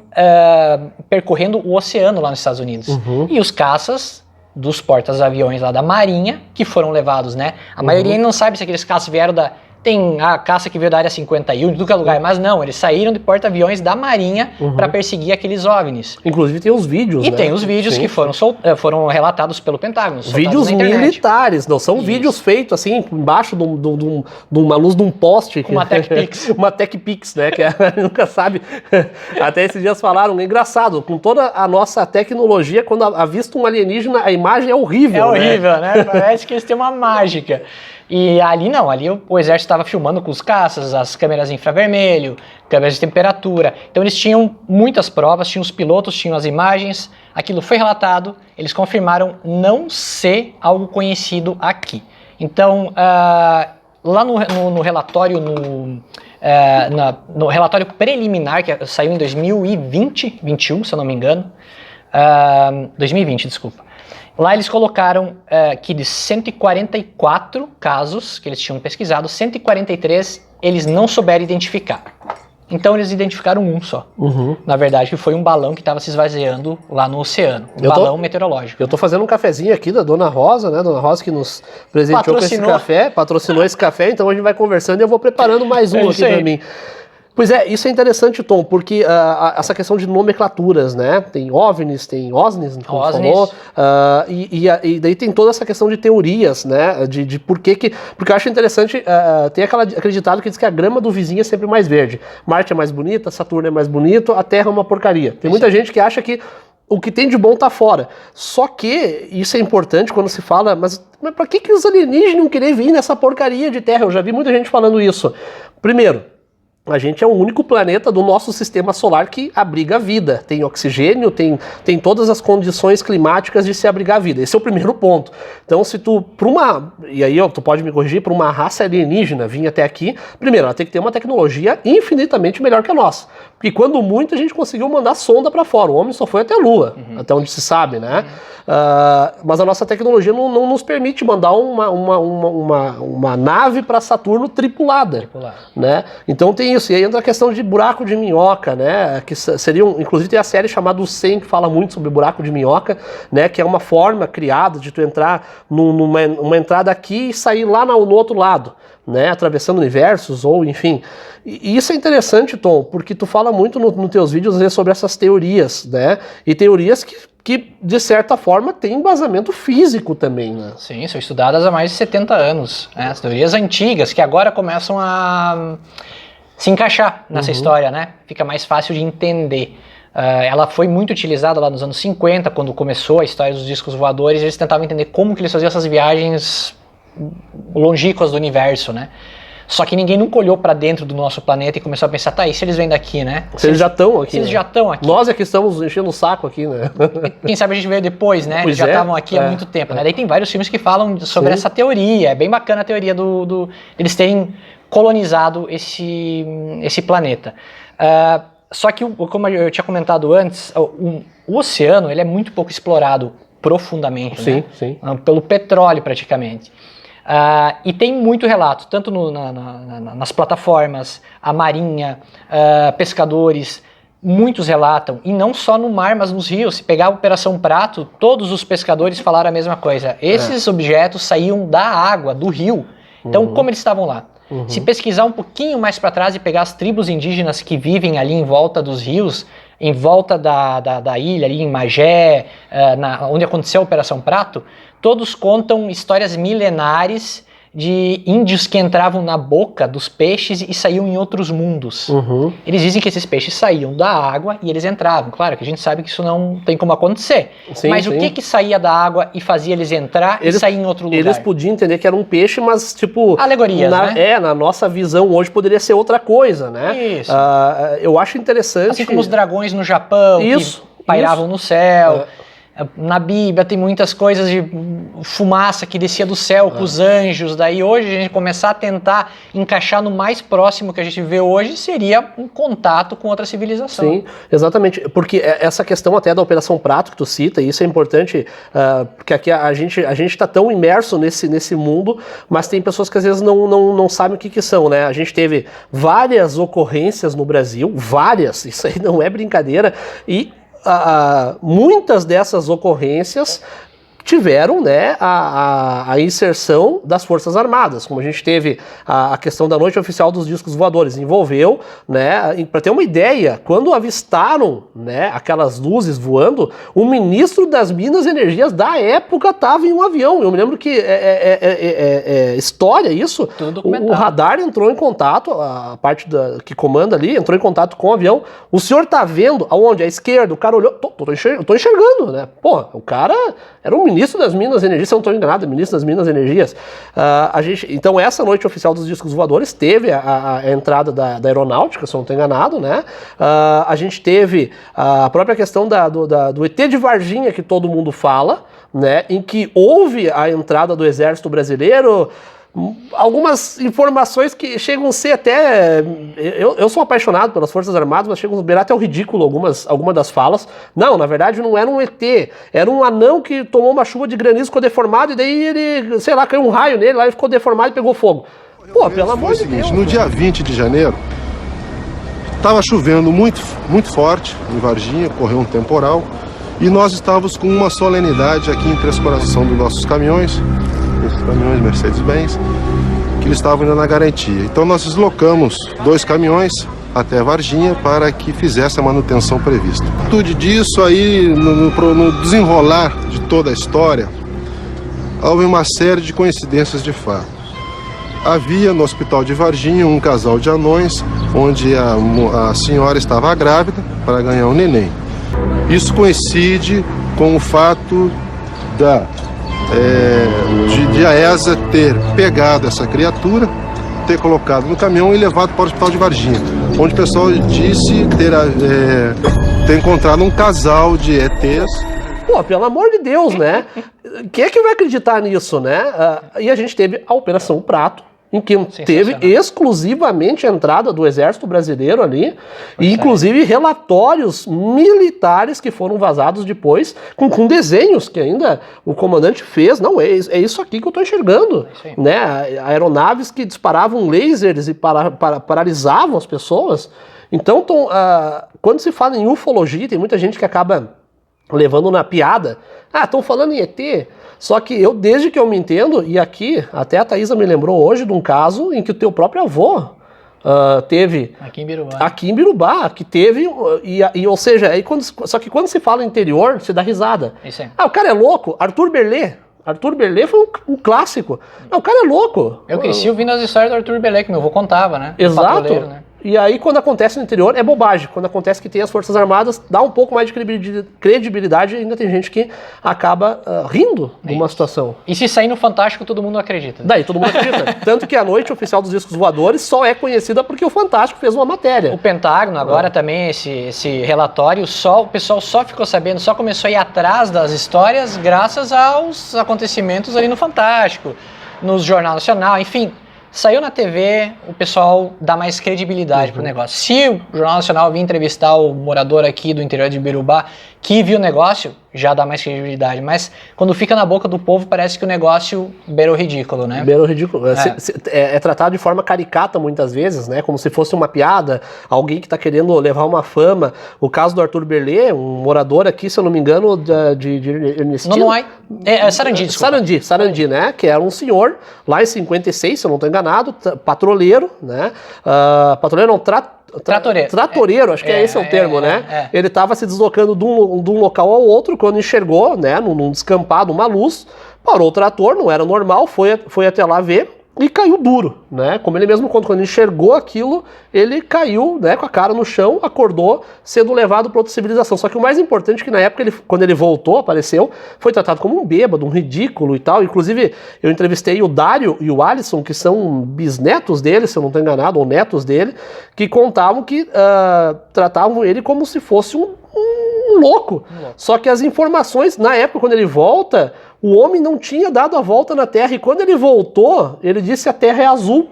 Speaker 2: percorrendo o oceano lá nos Estados Unidos. E os caças dos portas-aviões lá da Marinha, que foram levados, né? A maioria não sabe se aqueles caças vieram Tem a caça que veio da área 51, de todo lugar, mas não, eles saíram de porta-aviões da Marinha para perseguir aqueles OVNIs.
Speaker 1: Inclusive tem os vídeos,
Speaker 2: E tem os vídeos que foram relatados pelo Pentágono.
Speaker 1: Vídeos militares, não são vídeos feitos assim, embaixo de uma luz de um poste.
Speaker 2: Uma TechPix.
Speaker 1: Uma TechPix, né, que a gente nunca sabe. Até esses dias falaram, é engraçado, com toda a nossa tecnologia, quando avista um alienígena, a imagem é horrível.
Speaker 2: É horrível, né? Parece que eles têm uma mágica. E ali não, ali o exército estava filmando com os caças, as câmeras infravermelho, câmeras de temperatura. Então eles tinham muitas provas, tinham os pilotos, tinham as imagens, aquilo foi relatado, eles confirmaram não ser algo conhecido aqui. Então, lá no relatório, no relatório preliminar, que saiu em 2021, se eu não me engano, 2020, desculpa. Lá eles colocaram que de 144 casos que eles tinham pesquisado, 143 eles não souberam identificar. Então eles identificaram um só. Na verdade, que foi um balão que estava se esvaziando lá no oceano. Balão meteorológico.
Speaker 1: Eu tô fazendo um cafezinho aqui da Dona Rosa, né? Dona Rosa que nos presenteou com esse café, patrocinou esse café, então a gente vai conversando e eu vou preparando mais um aqui pra mim. Pois é, isso é interessante, Tom, porque essa questão de nomenclaturas, né? Tem OVNIs, tem OSNIs, como você falou, e daí tem toda essa questão de teorias, né? De por que porque eu acho interessante, tem aquele ditado que diz que a grama do vizinho é sempre mais verde. Marte é mais bonita, Saturno é mais bonito, a Terra é uma porcaria. Tem muita gente que acha que o que tem de bom tá fora. Só que isso é importante quando se fala, mas pra que os alienígenas não querem vir nessa porcaria de Terra? Eu já vi muita gente falando isso. Primeiro, a gente é o único planeta do nosso sistema solar que abriga a vida. Tem oxigênio, tem todas as condições climáticas de se abrigar a vida. Esse é o primeiro ponto. Então, se tu, e aí tu pode me corrigir, para uma raça alienígena vir até aqui, primeiro, ela tem que ter uma tecnologia infinitamente melhor que a nossa. Porque quando muito a gente conseguiu mandar sonda para fora. O homem só foi até a Lua, até onde se sabe, né? Mas a nossa tecnologia não nos permite mandar uma nave para Saturno tripulada. Né? Então tem isso. E aí entra a questão de buraco de minhoca, né? Que seriam, inclusive tem a série chamada O 100 que fala muito sobre buraco de minhoca, né? Que é uma forma criada de tu entrar numa entrada aqui e sair lá no outro lado, né? Atravessando universos ou enfim. E isso é interessante, Tom, porque tu fala muito nos teus vídeos sobre essas teorias, né? E teorias que de certa forma, tem embasamento físico também, né?
Speaker 2: Sim, são estudadas há mais de 70 anos. Né? As teorias antigas, que agora começam a se encaixar nessa história, né? Fica mais fácil de entender. Ela foi muito utilizada lá nos anos 50, quando começou a história dos discos voadores, eles tentavam entender como que eles faziam essas viagens longínquas do universo, né? Só que ninguém nunca olhou para dentro do nosso planeta e começou a pensar, tá, e se eles vêm daqui, né?
Speaker 1: Se eles já estão aqui.
Speaker 2: Se eles já estão aqui.
Speaker 1: Nós é que estamos enchendo o saco aqui, né?
Speaker 2: Quem sabe a gente veio depois, né? Eles já estavam aqui há muito tempo, né? Daí tem vários filmes que falam sobre essa teoria. É bem bacana a teoria eles terem colonizado esse planeta. Só que, como eu tinha comentado antes, o oceano ele é muito pouco explorado profundamente,
Speaker 1: sim,
Speaker 2: né?
Speaker 1: Sim.
Speaker 2: Pelo petróleo, praticamente. E tem muito relato, tanto nas plataformas, a marinha, pescadores, muitos relatam, e não só no mar, mas nos rios. Se pegar a Operação Prato, todos os pescadores falaram a mesma coisa. Esses objetos saíam da água, do rio. Então, como eles estavam lá? Se pesquisar um pouquinho mais para trás e pegar as tribos indígenas que vivem ali em volta dos rios, em volta da ilha, ali em Magé, onde aconteceu a Operação Prato, todos contam histórias milenares de índios que entravam na boca dos peixes e saíam em outros mundos. Eles dizem que esses peixes saíam da água e eles entravam. Claro que a gente sabe que isso não tem como acontecer. Sim, mas o que saía da água e fazia eles entrar e sair em outro lugar?
Speaker 1: Eles podiam entender que era um peixe, mas tipo...
Speaker 2: alegorias, né?
Speaker 1: Na nossa visão hoje poderia ser outra coisa, né?
Speaker 2: Isso.
Speaker 1: Eu acho interessante...
Speaker 2: Assim como os dragões no Japão, que pairavam no céu... Na Bíblia tem muitas coisas de fumaça que descia do céu com os anjos. Daí hoje a gente começar a tentar encaixar no mais próximo que a gente vê hoje seria um contato com outra civilização.
Speaker 1: Sim, exatamente. Porque essa questão até da Operação Prato que tu cita, e isso é importante, porque aqui a gente está tão imerso nesse mundo, mas tem pessoas que às vezes não sabem o que são, né? A gente teve várias ocorrências no Brasil, várias, isso aí não é brincadeira, e muitas dessas ocorrências tiveram, né, a inserção das Forças Armadas, como a gente teve a questão da Noite Oficial dos Discos Voadores, envolveu, né, para ter uma ideia, quando avistaram, né, aquelas luzes voando, o ministro das Minas e Energias da época estava em um avião. Eu me lembro que história isso, o radar entrou em contato, a parte que comanda ali, entrou em contato com o avião. O senhor tá vendo aonde? À esquerda, o cara olhou, tô enxergando, né, pô, o cara era um ministro das Minas e Energias, se eu não estou enganado, ministro das Minas e Energias. Então essa Noite Oficial dos Discos Voadores teve a entrada da aeronáutica, se eu não estou enganado, né? A gente teve a própria questão do ET de Varginha, que todo mundo fala, né? Em que houve a entrada do Exército Brasileiro. Algumas informações que chegam a ser até... Eu sou apaixonado pelas Forças Armadas, mas chegam a beirar até o ridículo algumas das falas. Não, na verdade não era um ET, era um anão que tomou uma chuva de granizo, ficou deformado, e daí ele, sei lá, caiu um raio nele, lá ele ficou deformado e pegou fogo. Pô, pelo amor de Deus.
Speaker 9: No dia 20 de janeiro, estava chovendo muito, muito forte em Varginha, correu um temporal, e nós estávamos com uma solenidade aqui em Três Corações dos nossos caminhões, esses caminhões Mercedes-Benz, que eles estavam ainda na garantia. Então nós deslocamos 2 caminhões até Varginha para que fizesse a manutenção prevista. Tudo disso aí, no desenrolar de toda a história, houve uma série de coincidências de fato. Havia no hospital de Varginha um casal de anões, onde a senhora estava grávida para ganhar um neném. Isso coincide com o fato de a ESA ter pegado essa criatura, ter colocado no caminhão e levado para o hospital de Varginha, onde o pessoal disse ter encontrado um casal de ETs.
Speaker 1: Pô, pelo amor de Deus, né? Quem é que vai acreditar nisso, né? E a gente teve a Operação Prato, em que teve exclusivamente a entrada do Exército Brasileiro ali, e inclusive relatórios militares que foram vazados depois, com desenhos que ainda o comandante fez. Não, é isso aqui que eu estou enxergando, né? Aeronaves que disparavam lasers e paralisavam as pessoas. Então, quando se fala em ufologia, tem muita gente que acaba levando na piada. Estão falando em ET. Só que desde que eu me entendo, e aqui, até a Thaisa me lembrou hoje de um caso em que o teu próprio avô teve... Aqui em Birubá, que teve... ou seja, só que quando se fala interior, se dá risada.
Speaker 2: Isso aí.
Speaker 1: O cara é louco. Arthur Berlé foi um clássico. O cara é louco.
Speaker 2: Eu cresci ouvindo as histórias do Arthur Berlé, que meu avô contava, né?
Speaker 1: Exato.
Speaker 2: Né?
Speaker 1: E aí, quando acontece no interior, é bobagem. Quando acontece que tem as Forças Armadas, dá um pouco mais de credibilidade e ainda tem gente que acaba rindo de uma situação.
Speaker 2: E se sair no Fantástico, todo mundo acredita.
Speaker 1: Daí todo mundo acredita. Tanto que a Noite Oficial dos Discos Voadores só é conhecida porque o Fantástico fez uma matéria.
Speaker 2: O Pentágono, agora também, esse relatório, o pessoal só ficou sabendo, só começou a ir atrás das histórias graças aos acontecimentos ali no Fantástico, no Jornal Nacional, enfim... Saiu na TV, o pessoal dá mais credibilidade pro negócio. Se o Jornal Nacional vir entrevistar o morador aqui do interior de Birubá, que viu o negócio, já dá mais credibilidade. Mas quando fica na boca do povo, parece que o negócio beira o ridículo, né?
Speaker 1: Beira o ridículo. É tratado de forma caricata muitas vezes, né? Como se fosse uma piada, alguém que está querendo levar uma fama. O caso do Arthur Berlé, um morador aqui, se eu não me engano, de Ernestina.
Speaker 2: Não é. Sarandi, desculpa.
Speaker 1: Sarandi, né? Que era um senhor, lá em 56, se eu não estou enganado, patrulheiro, né? Patrulheiro não, Tratoreiro, acho que esse é o termo, né? Ele estava se deslocando de um local ao outro, quando enxergou, né, num descampado, uma luz, parou o trator, não era normal, foi até lá ver e caiu duro, né? Como ele mesmo conta, quando enxergou aquilo, ele caiu, né, com a cara no chão, acordou, sendo levado para outra civilização. Só que o mais importante é que na época, quando ele voltou, apareceu, foi tratado como um bêbado, um ridículo e tal. Inclusive, eu entrevistei o Dário e o Alisson, que são bisnetos dele, se eu não estou enganado, ou netos dele, que contavam que tratavam ele como se fosse um louco. Só que as informações, na época, quando ele volta, o homem não tinha dado a volta na Terra, e quando ele voltou, ele disse: a Terra é azul.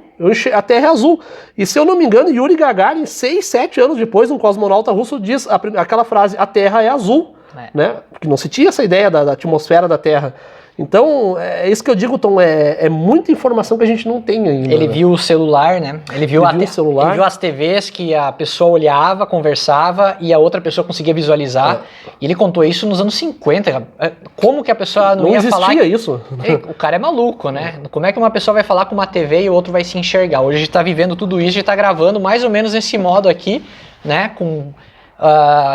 Speaker 1: A Terra é azul. E se eu não me engano, Yuri Gagarin, 6, 7 anos depois, um cosmonauta russo, diz aquela frase: a Terra é azul. Né? Porque não se tinha essa ideia da atmosfera da Terra. Então, é isso que eu digo, Tom, é muita informação que a gente não tem ainda.
Speaker 2: Ele viu o celular, né? Ele viu as TVs que a pessoa olhava, conversava e a outra pessoa conseguia visualizar. E ele contou isso nos anos 50. Como que a pessoa não ia falar? Não
Speaker 1: existia isso.
Speaker 2: O cara é maluco, né? Como é que uma pessoa vai falar com uma TV e o outro vai se enxergar? Hoje a gente tá vivendo tudo isso, a gente tá gravando mais ou menos nesse modo aqui, né? Com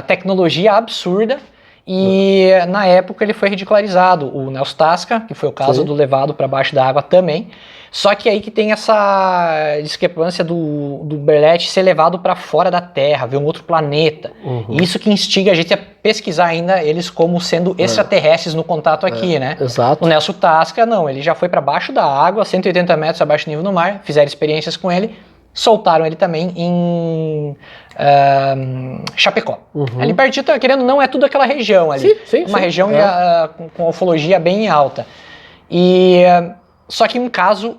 Speaker 2: tecnologia absurda. E na época ele foi ridicularizado, o Nelson Tasca, que foi o caso do levado para baixo da água também. Só que aí que tem essa discrepância do Berlete ser levado para fora da Terra, ver um outro planeta. Isso que instiga a gente a pesquisar ainda eles como sendo extraterrestres no contato aqui, né?
Speaker 1: Exato.
Speaker 2: O Nelson Tasca, não, ele já foi para baixo da água, 180 metros abaixo do nível do mar, fizeram experiências com ele, soltaram ele também em Chapecó. Ali pertinho, querendo não, é tudo aquela região ali. Uma região com ufologia bem alta. Só que um caso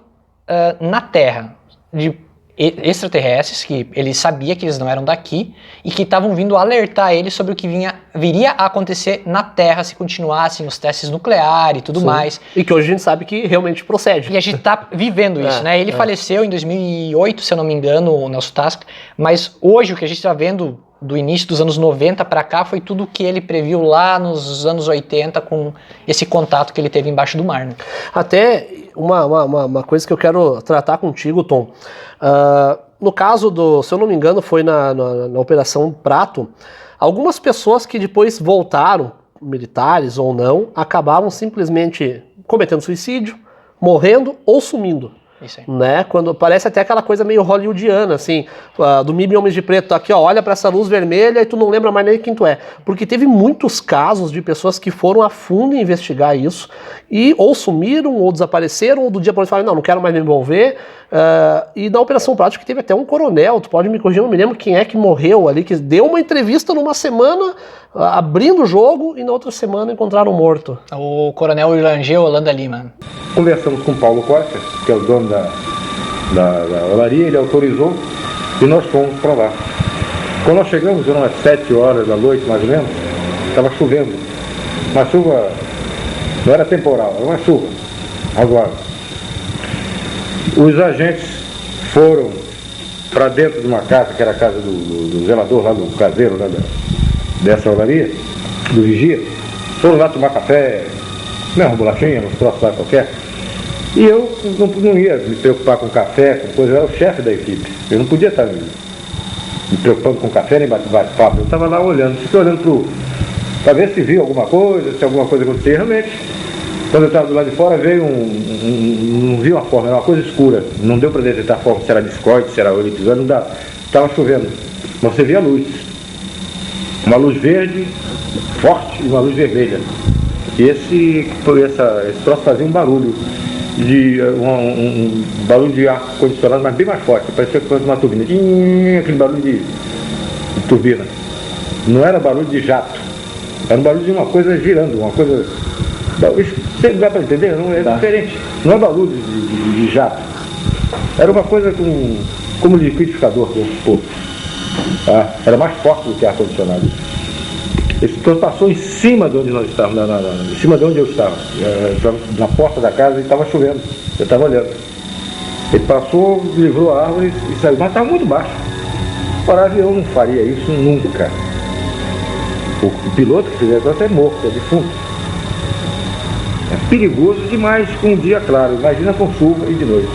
Speaker 2: na Terra de extraterrestres, que ele sabia que eles não eram daqui e que estavam vindo alertar ele sobre o que viria a acontecer na Terra se continuassem os testes nucleares e tudo mais.
Speaker 1: E que hoje a gente sabe que realmente procede.
Speaker 2: E a gente está vivendo isso, né? Ele faleceu em 2008, se eu não me engano, o Nelson Tasca, mas hoje o que a gente está vendo do início dos anos 90 para cá foi tudo que ele previu lá nos anos 80 com esse contato que ele teve embaixo do mar, né?
Speaker 1: Até uma coisa que eu quero tratar contigo, Tom. no caso se eu não me engano, foi na Operação Prato, algumas pessoas que depois voltaram, militares ou não, acabavam simplesmente cometendo suicídio, morrendo ou sumindo.
Speaker 2: Isso aí.
Speaker 1: Né? Quando parece até aquela coisa meio hollywoodiana, assim, do MIB Homens de Preto, aqui, ó, olha pra essa luz vermelha e tu não lembra mais nem quem tu é. Porque teve muitos casos de pessoas que foram a fundo investigar isso e ou sumiram, ou desapareceram, ou do dia para noite falaram, não quero mais me envolver. E na Operação Prato que teve até um coronel, tu pode me corrigir, eu não me lembro quem é que morreu ali, que deu uma entrevista numa semana, abrindo o jogo, e na outra semana encontraram morto.
Speaker 2: O coronel Irangel Holanda Lima.
Speaker 10: Conversamos com o Paulo Costa, que é o dono da olaria, ele autorizou e nós fomos para lá. Quando nós chegamos, eram umas 7 horas da noite, mais ou menos, estava chovendo. Uma chuva, não era temporal, era uma chuva. Agora, os agentes foram para dentro de uma casa, que era a casa do zelador, lá do caseiro, lá dessa olaria, do vigia. Foram lá tomar café, uma bolachinha, uns troços lá qualquer. E eu não ia me preocupar com café, com coisa, eu era o chefe da equipe. Eu não podia estar me preocupando com café nem bate-papo. Eu estava lá olhando, fiquei olhando para ver se via alguma coisa, se alguma coisa acontecia. Realmente, quando eu estava do lado de fora, veio não vi uma forma, era uma coisa escura. Não deu para detectar a forma, se era discoide, se era eletrizante, não dá. Estava chovendo, mas você via a luz. Uma luz verde, forte, e uma luz vermelha. E esse troço fazia um barulho, um barulho de ar condicionado, mas bem mais forte, parecia que fosse uma turbina. Aquele barulho de turbina. Não era barulho de jato, era um barulho de uma coisa girando, uma coisa. Isso dá para entender? Não é diferente. Não é barulho de jato. Era uma coisa como liquidificador, era mais forte do que ar condicionado. Esse troço passou em cima de onde nós estávamos, em cima de onde eu estava, na porta da casa, e estava chovendo, eu estava olhando. Ele passou, livrou a árvore e saiu, mas estava muito baixo. Ora, avião não faria isso nunca. O piloto que fizer isso é morto, é defunto. É perigoso demais com um dia claro, imagina com chuva e de noite.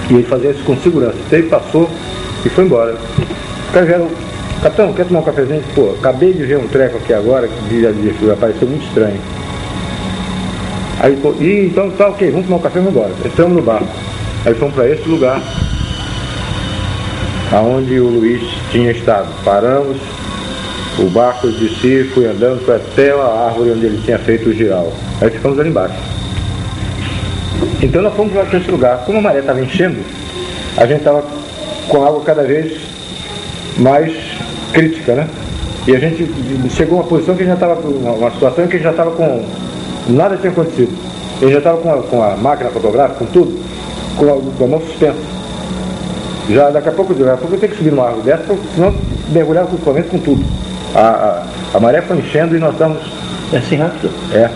Speaker 10: E ele fazia isso com segurança. Então ele passou e foi embora. Capitão, quer tomar um cafezinho? Pô, acabei de ver um treco aqui agora que apareceu muito estranho. Aí, então tá ok, vamos tomar um café e vamos embora. Entramos no barco. Aí fomos para esse lugar aonde o Luiz tinha estado. Paramos, o barco eu desci, fui andando, foi até a árvore onde ele tinha feito o giral. Aí ficamos ali embaixo. Então nós fomos para esse lugar. Como a maré estava enchendo, a gente estava com água cada vez mais crítica, né? E a gente chegou a uma posição que a gente já estava, uma situação em que a gente já estava com... Nada tinha acontecido. Ele já estava com a máquina fotográfica, com tudo, com a mão suspensa. Já daqui a pouco eu tenho que subir numa árvore dessa, senão mergulhar com o equipamento com tudo. A maré foi enchendo e nós estamos...
Speaker 11: É assim rápido?
Speaker 10: É.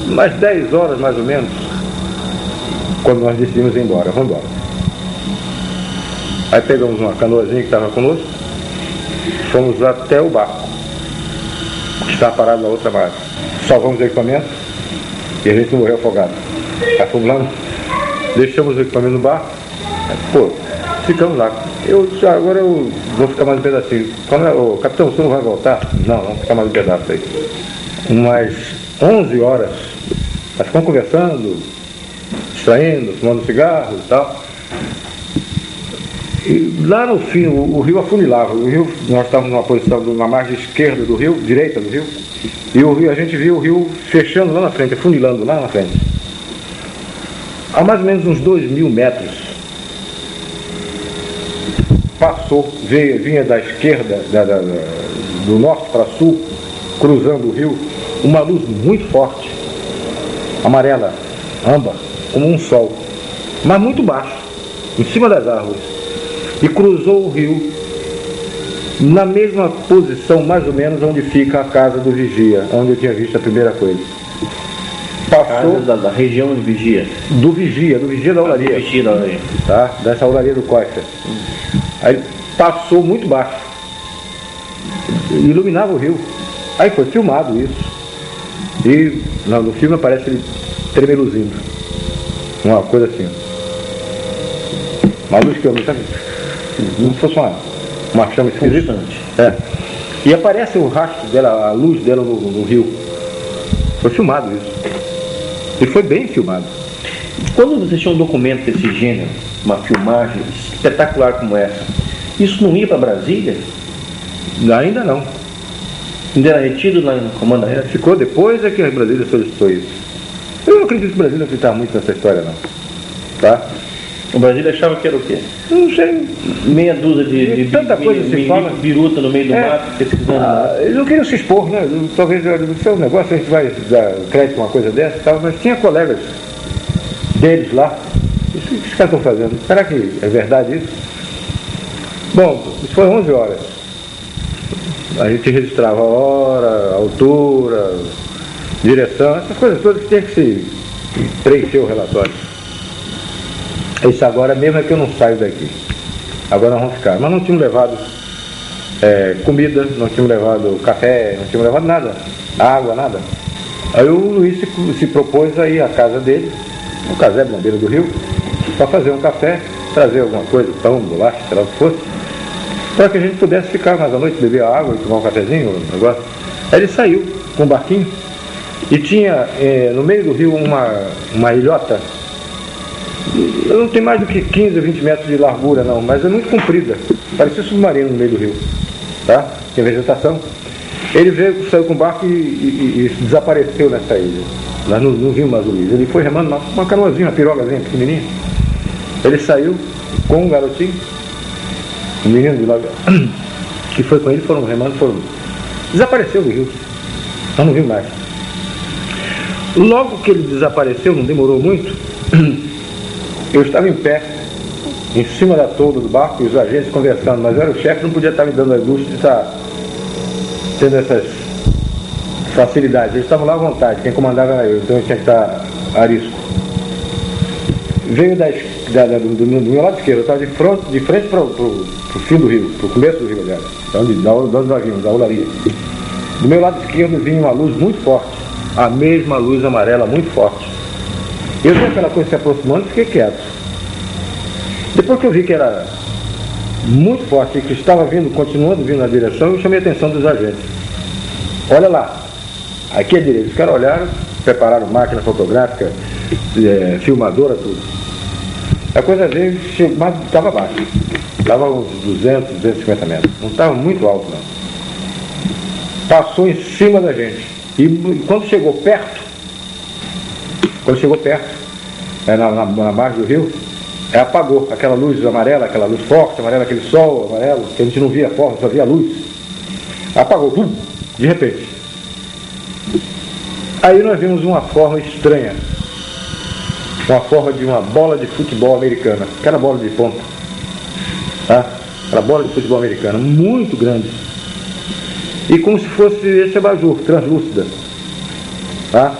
Speaker 10: Umas 10 horas mais ou menos, quando nós decidimos ir embora. Vamos embora. Aí pegamos uma canoazinha que estava conosco, fomos até o barco, que estava parado na outra margem. Salvamos o equipamento e a gente não morreu afogado. Aí fomos lá, deixamos o equipamento no barco, pô, ficamos lá. Agora eu vou ficar mais um pedacinho. Ô, capitão, você não vai voltar? Não, vamos ficar mais um pedaço aí. Umas 11 horas, nós ficamos conversando, distraindo, fumando cigarro e tal. E lá no fim, o rio afunilava. Nós estávamos numa posição na margem esquerda do rio, direita do rio, e a gente viu o rio fechando lá na frente, afunilando lá na frente. A mais ou menos uns 2.000 metros, passou, vinha da esquerda, do norte para sul, cruzando o rio, uma luz muito forte, amarela, âmbar, como um sol, mas muito baixo, em cima das árvores. E cruzou o rio na mesma posição, mais ou menos, onde fica a casa do vigia, onde eu tinha visto a primeira coisa. Passou
Speaker 11: da região de vigia?
Speaker 10: Do vigia da olaria.
Speaker 11: Do vigia da olaria.
Speaker 10: Tá? Dessa olaria do Costa. Aí passou muito baixo. Iluminava o rio. Aí foi filmado isso. E no filme aparece ele tremeluzindo. Uma coisa assim. Uma luz que eu não sabia. Como se fosse uma chama esquisita. E aparece o rastro dela, a luz dela no rio. Foi filmado isso. E foi bem filmado.
Speaker 11: Quando você tinha um documento desse gênero, uma filmagem espetacular como essa, isso não ia para Brasília?
Speaker 10: Ainda não.
Speaker 11: Ainda era retido lá no comando aéreo?
Speaker 10: Ficou depois é que a Brasília solicitou isso. Eu não acredito que o Brasília não acreditava muito nessa história, não. Tá?
Speaker 11: O Brasília achava que era o quê?
Speaker 10: Não sei.
Speaker 11: Meia dúzia de
Speaker 10: tanta coisa se fala.
Speaker 11: biruta no meio do mato, pesquisando.
Speaker 10: Eles não queriam se expor, né? Talvez isso é um negócio, a gente vai dar crédito a uma coisa dessa e tal, mas tinha colegas deles lá. Isso que os caras estão fazendo? Será que é verdade isso? Bom, isso foi 11 horas. A gente registrava a hora, a altura, direção, essas coisas todas que tinha que se preencher o relatório. Isso agora mesmo é que eu não saio daqui. Agora nós vamos ficar. Mas não tínhamos levado comida, não tínhamos levado café, não tínhamos levado nada, água, nada. Aí o Luiz se propôs a ir à casa dele, no casebre na beira do rio, para fazer um café, trazer alguma coisa, pão, bolacha, sei lá o que fosse, para que a gente pudesse ficar mais à noite, beber água e tomar um cafezinho, um negócio. Aí ele saiu com um barquinho e tinha no meio do rio uma ilhota. Não tem mais do que 15 ou 20 metros de largura não, mas é muito comprida. Parecia submarino no meio do rio. Tá? Tem vegetação. Ele saiu com o barco e desapareceu nessa ilha. Nós não vimos mais o Luiz. Ele foi remando uma canoazinha, uma pirogazinha pequenininha. Ele saiu com um garotinho, um menino de 9 anos, que foi com ele, foram remando, desapareceu do rio. Nós não vimos mais. Logo que ele desapareceu, não demorou muito, eu estava em pé, em cima da tolda do barco, e os agentes conversando, mas eu era o chefe, não podia estar me dando a luxo de estar tendo essas facilidades. Eles estavam lá à vontade, quem comandava era eu, então eu tinha que estar arisco. Veio do meu lado esquerdo, eu estava de frente para o fim do rio, para o começo do rio, aliás, onde nós vimos, da olaria. Do meu lado esquerdo vinha uma luz muito forte, a mesma luz amarela muito forte. Eu vi aquela coisa se aproximando e fiquei quieto. Depois que eu vi que era muito forte e que estava continuando vindo na direção, eu chamei a atenção dos agentes. Olha lá, aqui à direita. Os caras olharam, prepararam máquina fotográfica, filmadora, tudo. A coisa veio, mas estava baixo. Estava uns 200, 250 metros. Não estava muito alto, não. Passou em cima da gente. E quando chegou perto, na margem do rio, apagou aquela luz amarela, aquela luz forte, amarela, aquele sol amarelo, que a gente não via forte, só via luz. Apagou, de repente. Aí nós vimos uma forma estranha, uma forma de uma bola de futebol americana, aquela bola de ponta, tá? Aquela bola de futebol americana, muito grande, e como se fosse esse abajur, translúcida, tá?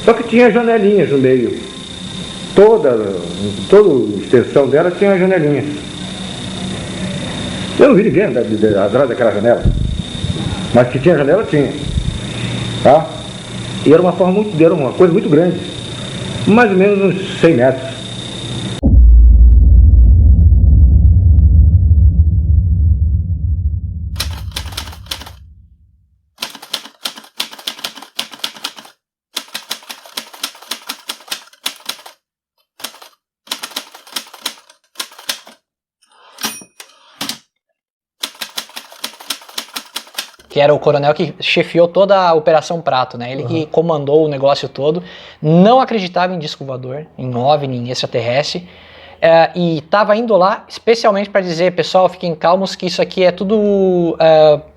Speaker 10: Só que tinha janelinhas no meio. Toda a extensão dela tinha janelinhas. Eu não vi ninguém atrás daquela janela. Mas que tinha janela, tinha. Tá? E era uma coisa muito grande. Mais ou menos uns 100 metros.
Speaker 2: Que era o coronel que chefiou toda a Operação Prato, né? Ele que comandou o negócio todo, não acreditava em disco voador, em OVNI, em extraterrestre, e estava indo lá especialmente para dizer, pessoal, fiquem calmos que isso aqui é tudo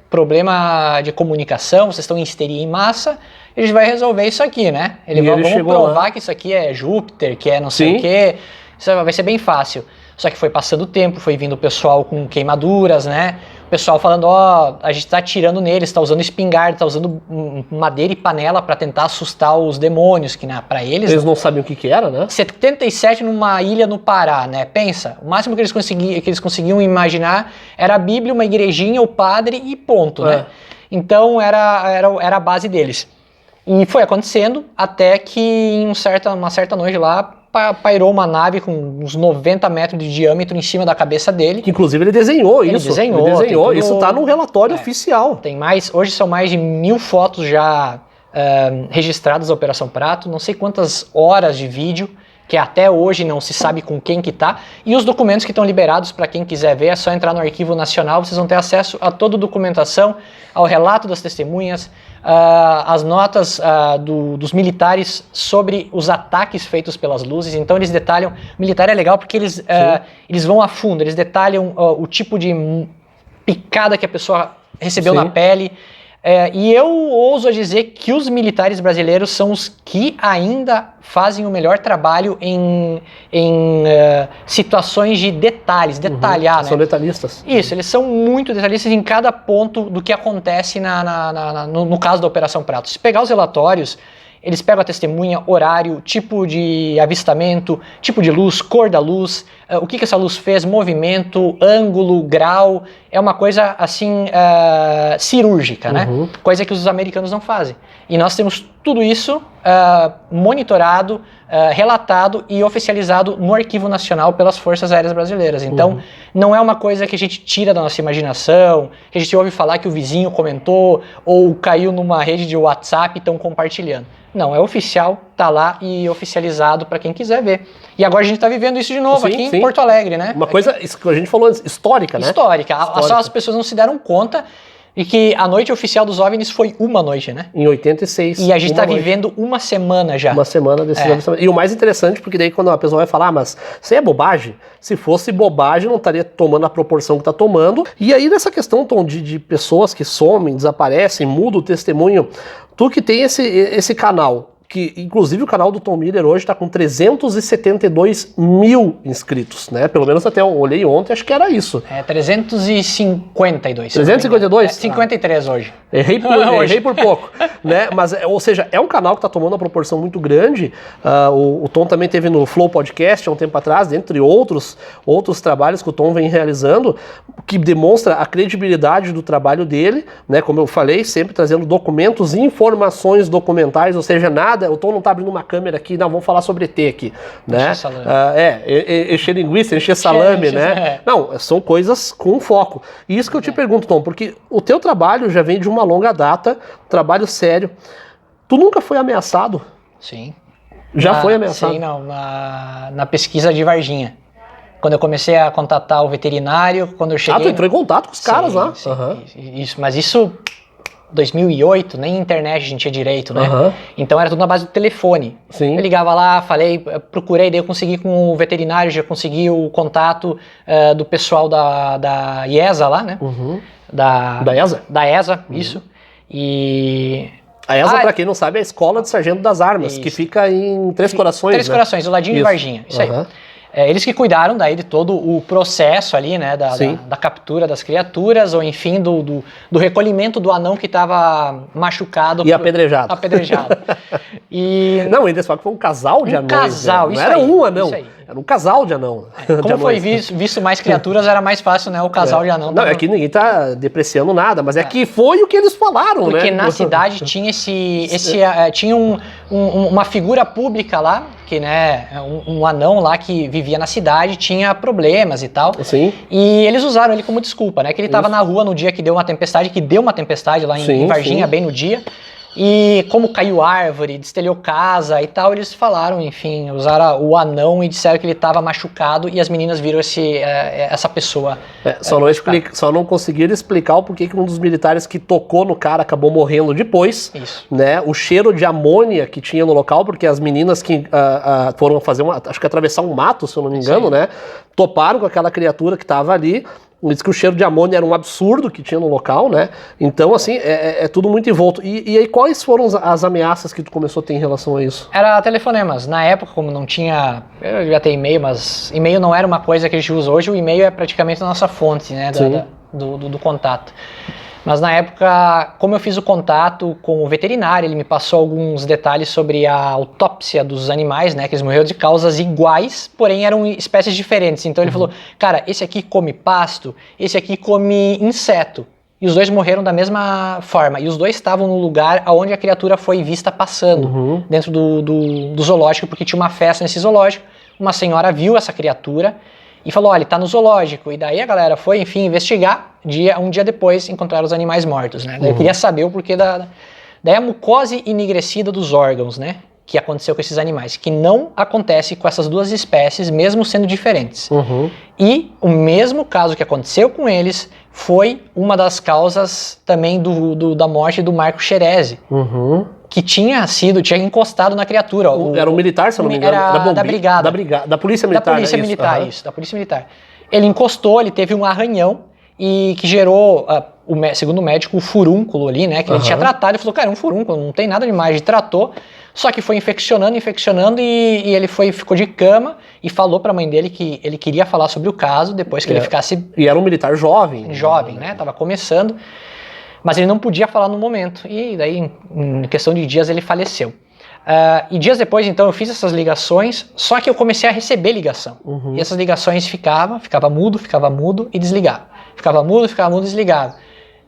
Speaker 2: problema de comunicação, vocês estão em histeria em massa, a gente vai resolver isso aqui, né? Vamos provar lá que isso aqui é Júpiter, que é não sei o quê, isso vai ser bem fácil. Só que foi passando o tempo, foi vindo o pessoal com queimaduras, né? O pessoal falando, a gente tá atirando neles, tá usando espingarda, tá usando madeira e panela para tentar assustar os demônios, que para eles...
Speaker 1: Eles não sabiam o que era, né?
Speaker 2: 77 numa ilha no Pará, né? Pensa, o máximo que eles conseguiam imaginar era a Bíblia, uma igrejinha, o padre e ponto, né? Então era a base deles. E foi acontecendo até que uma certa noite lá, pairou uma nave com uns 90 metros de diâmetro em cima da cabeça dele.
Speaker 1: Que, inclusive, ele desenhou isso.
Speaker 2: Ele desenhou.
Speaker 1: Isso está no relatório oficial.
Speaker 2: Hoje são mais de 1000 fotos já registradas da Operação Prato, não sei quantas horas de vídeo, que até hoje não se sabe com quem que tá, e os documentos que estão liberados para quem quiser ver, é só entrar no Arquivo Nacional, vocês vão ter acesso a toda a documentação, ao relato das testemunhas, as notas dos militares sobre os ataques feitos pelas luzes. Então eles detalham, o militar é legal porque eles vão a fundo, eles detalham o tipo de picada que a pessoa recebeu na pele. E eu ouso dizer que os militares brasileiros são os que ainda fazem o melhor trabalho em situações de detalhes, detalhar, né?
Speaker 1: São detalhistas.
Speaker 2: Isso, eles são muito detalhistas em cada ponto do que acontece no caso da Operação Prato. Se pegar os relatórios, eles pegam a testemunha, horário, tipo de avistamento, tipo de luz, cor da luz, o que essa luz fez, movimento, ângulo, grau. É uma coisa assim cirúrgica, né? Coisa que os americanos não fazem. E nós temos tudo isso monitorado, relatado e oficializado no Arquivo Nacional pelas Forças Aéreas Brasileiras. Então, não é uma coisa que a gente tira da nossa imaginação, que a gente ouve falar que o vizinho comentou ou caiu numa rede de WhatsApp e estão compartilhando. Não, é oficial, tá lá e oficializado para quem quiser ver. E agora a gente tá vivendo isso de novo aqui em Porto Alegre, né?
Speaker 1: Uma coisa que a gente falou antes, histórica, né?
Speaker 2: Histórica. Só as pessoas não se deram conta e que a noite oficial dos OVNIs foi uma noite, né?
Speaker 1: Em 86.
Speaker 2: E a gente tá vivendo uma semana já.
Speaker 1: Uma semana desses avistamentos. E o mais interessante, porque daí quando a pessoa vai falar, mas isso aí é bobagem? Se fosse bobagem, não estaria tomando a proporção que tá tomando. E aí nessa questão, Tom, de pessoas que somem, desaparecem, mudam o testemunho, tu que tem esse canal, que inclusive o canal do Tom Miller hoje está com 372 mil inscritos, né? Pelo menos até eu olhei ontem, acho que era isso.
Speaker 2: 352.
Speaker 1: 352?
Speaker 2: 53 hoje.
Speaker 1: Errei por pouco, né? Mas, ou seja, é um canal que está tomando uma proporção muito grande. O Tom também teve no Flow Podcast há um tempo atrás, dentre outros trabalhos que o Tom vem realizando, que demonstra a credibilidade do trabalho dele, né? Como eu falei, sempre trazendo documentos e informações documentais, ou seja, nada. O Tom não tá abrindo uma câmera aqui, não, vamos falar sobre ET aqui, né? Encher linguiça, encher salame, né? Não, são coisas com foco. E isso que eu te pergunto, Tom, porque o teu trabalho já vem de uma longa data, trabalho sério. Tu nunca foi ameaçado?
Speaker 2: Sim.
Speaker 1: Já foi ameaçado?
Speaker 2: Sim, não. Na pesquisa de Varginha. Quando eu comecei a contatar o veterinário, quando eu cheguei...
Speaker 1: tu entrou em contato com os caras lá?
Speaker 2: Sim, isso, mas isso... 2008, nem internet a gente tinha direito, né? Então era tudo na base do telefone.
Speaker 1: Sim.
Speaker 2: Eu ligava lá, procurei, daí eu consegui com o veterinário, já consegui o contato do pessoal da IESA lá, né? Da
Speaker 1: ESA?
Speaker 2: Da ESA, isso. E...
Speaker 1: A ESA, pra quem não sabe, é a Escola de Sargento das Armas,
Speaker 2: isso.
Speaker 1: Que fica em Três Corações,
Speaker 2: Três Corações, do ladinho de Varginha, isso aí. Eles que cuidaram daí de todo o processo ali, né, da captura das criaturas, ou enfim, do recolhimento do anão que estava machucado.
Speaker 1: E apedrejado.
Speaker 2: Não,
Speaker 1: ainda só que foi um casal de anões.
Speaker 2: Casal,
Speaker 1: né? Não era um anão, era um casal de anão.
Speaker 2: Como foi visto mais criaturas, era mais fácil, né, o casal de anão.
Speaker 1: Não, é que ninguém tá depreciando nada, mas é que foi o que eles falaram, né?
Speaker 2: Porque na cidade tinha tinha uma figura pública lá, que, né, um anão lá que vivia na cidade, tinha problemas e tal.
Speaker 1: Sim.
Speaker 2: E eles usaram ele como desculpa, né? Que ele estava na rua no dia que deu uma tempestade, lá em Varginha, bem no dia. E como caiu árvore, destelhou casa e tal, eles falaram, enfim, usaram o anão e disseram que ele estava machucado e as meninas viram essa pessoa.
Speaker 1: Só não conseguiram explicar o porquê que um dos militares que tocou no cara acabou morrendo depois.
Speaker 2: Isso.
Speaker 1: Né? O cheiro de amônia que tinha no local, porque as meninas que foram fazer acho que atravessar um mato, se eu não me engano, né? Toparam com aquela criatura que estava ali. Diz que o cheiro de amônia era um absurdo que tinha no local, né? Então, assim, é tudo muito envolto. E aí, quais foram as ameaças que tu começou a ter em relação a isso?
Speaker 2: Era telefonemas. Na época, como não tinha... Eu já tenho e-mail, mas e-mail não era uma coisa que a gente usa hoje. O e-mail é praticamente a nossa fonte, né? Do contato. Mas na época, como eu fiz o contato com o veterinário, ele me passou alguns detalhes sobre a autópsia dos animais, né? Que eles morreram de causas iguais, porém eram espécies diferentes. Então ele falou, cara, esse aqui come pasto, esse aqui come inseto. e os dois morreram da mesma forma. E os dois estavam no lugar onde a criatura foi vista passando, dentro do zoológico, porque tinha uma festa nesse zoológico. Uma senhora viu essa criatura e falou, olha, ele tá no zoológico. E daí a galera foi, enfim, investigar. Um dia depois encontraram os animais mortos, né? Eu queria saber o porquê daí a mucose enegrecida dos órgãos, né? Que aconteceu com esses animais, que não acontece com essas duas espécies, mesmo sendo diferentes. E o mesmo caso que aconteceu com eles foi uma das causas também da morte do Marco Xerezi, que tinha encostado na criatura.
Speaker 1: Era um militar, se eu não me engano.
Speaker 2: Era da brigada.
Speaker 1: Da polícia militar.
Speaker 2: Da polícia militar, isso, da polícia militar. Ele encostou, ele teve um arranhão e que gerou, segundo o médico, o furúnculo ali, né? Que ele tinha tratado, ele falou, cara, é um furúnculo, não tem nada demais, ele tratou. Só que foi infeccionando e ele ficou de cama e falou pra mãe dele que ele queria falar sobre o caso depois que ele ficasse...
Speaker 1: E era um militar jovem.
Speaker 2: Jovem, né? Tava começando, mas ele não podia falar no momento. E daí, em questão de dias, ele faleceu. E dias depois, então, eu fiz essas ligações, só que eu comecei a receber ligação. E essas ligações ficava mudo e desligava. Ficava mudo, desligava.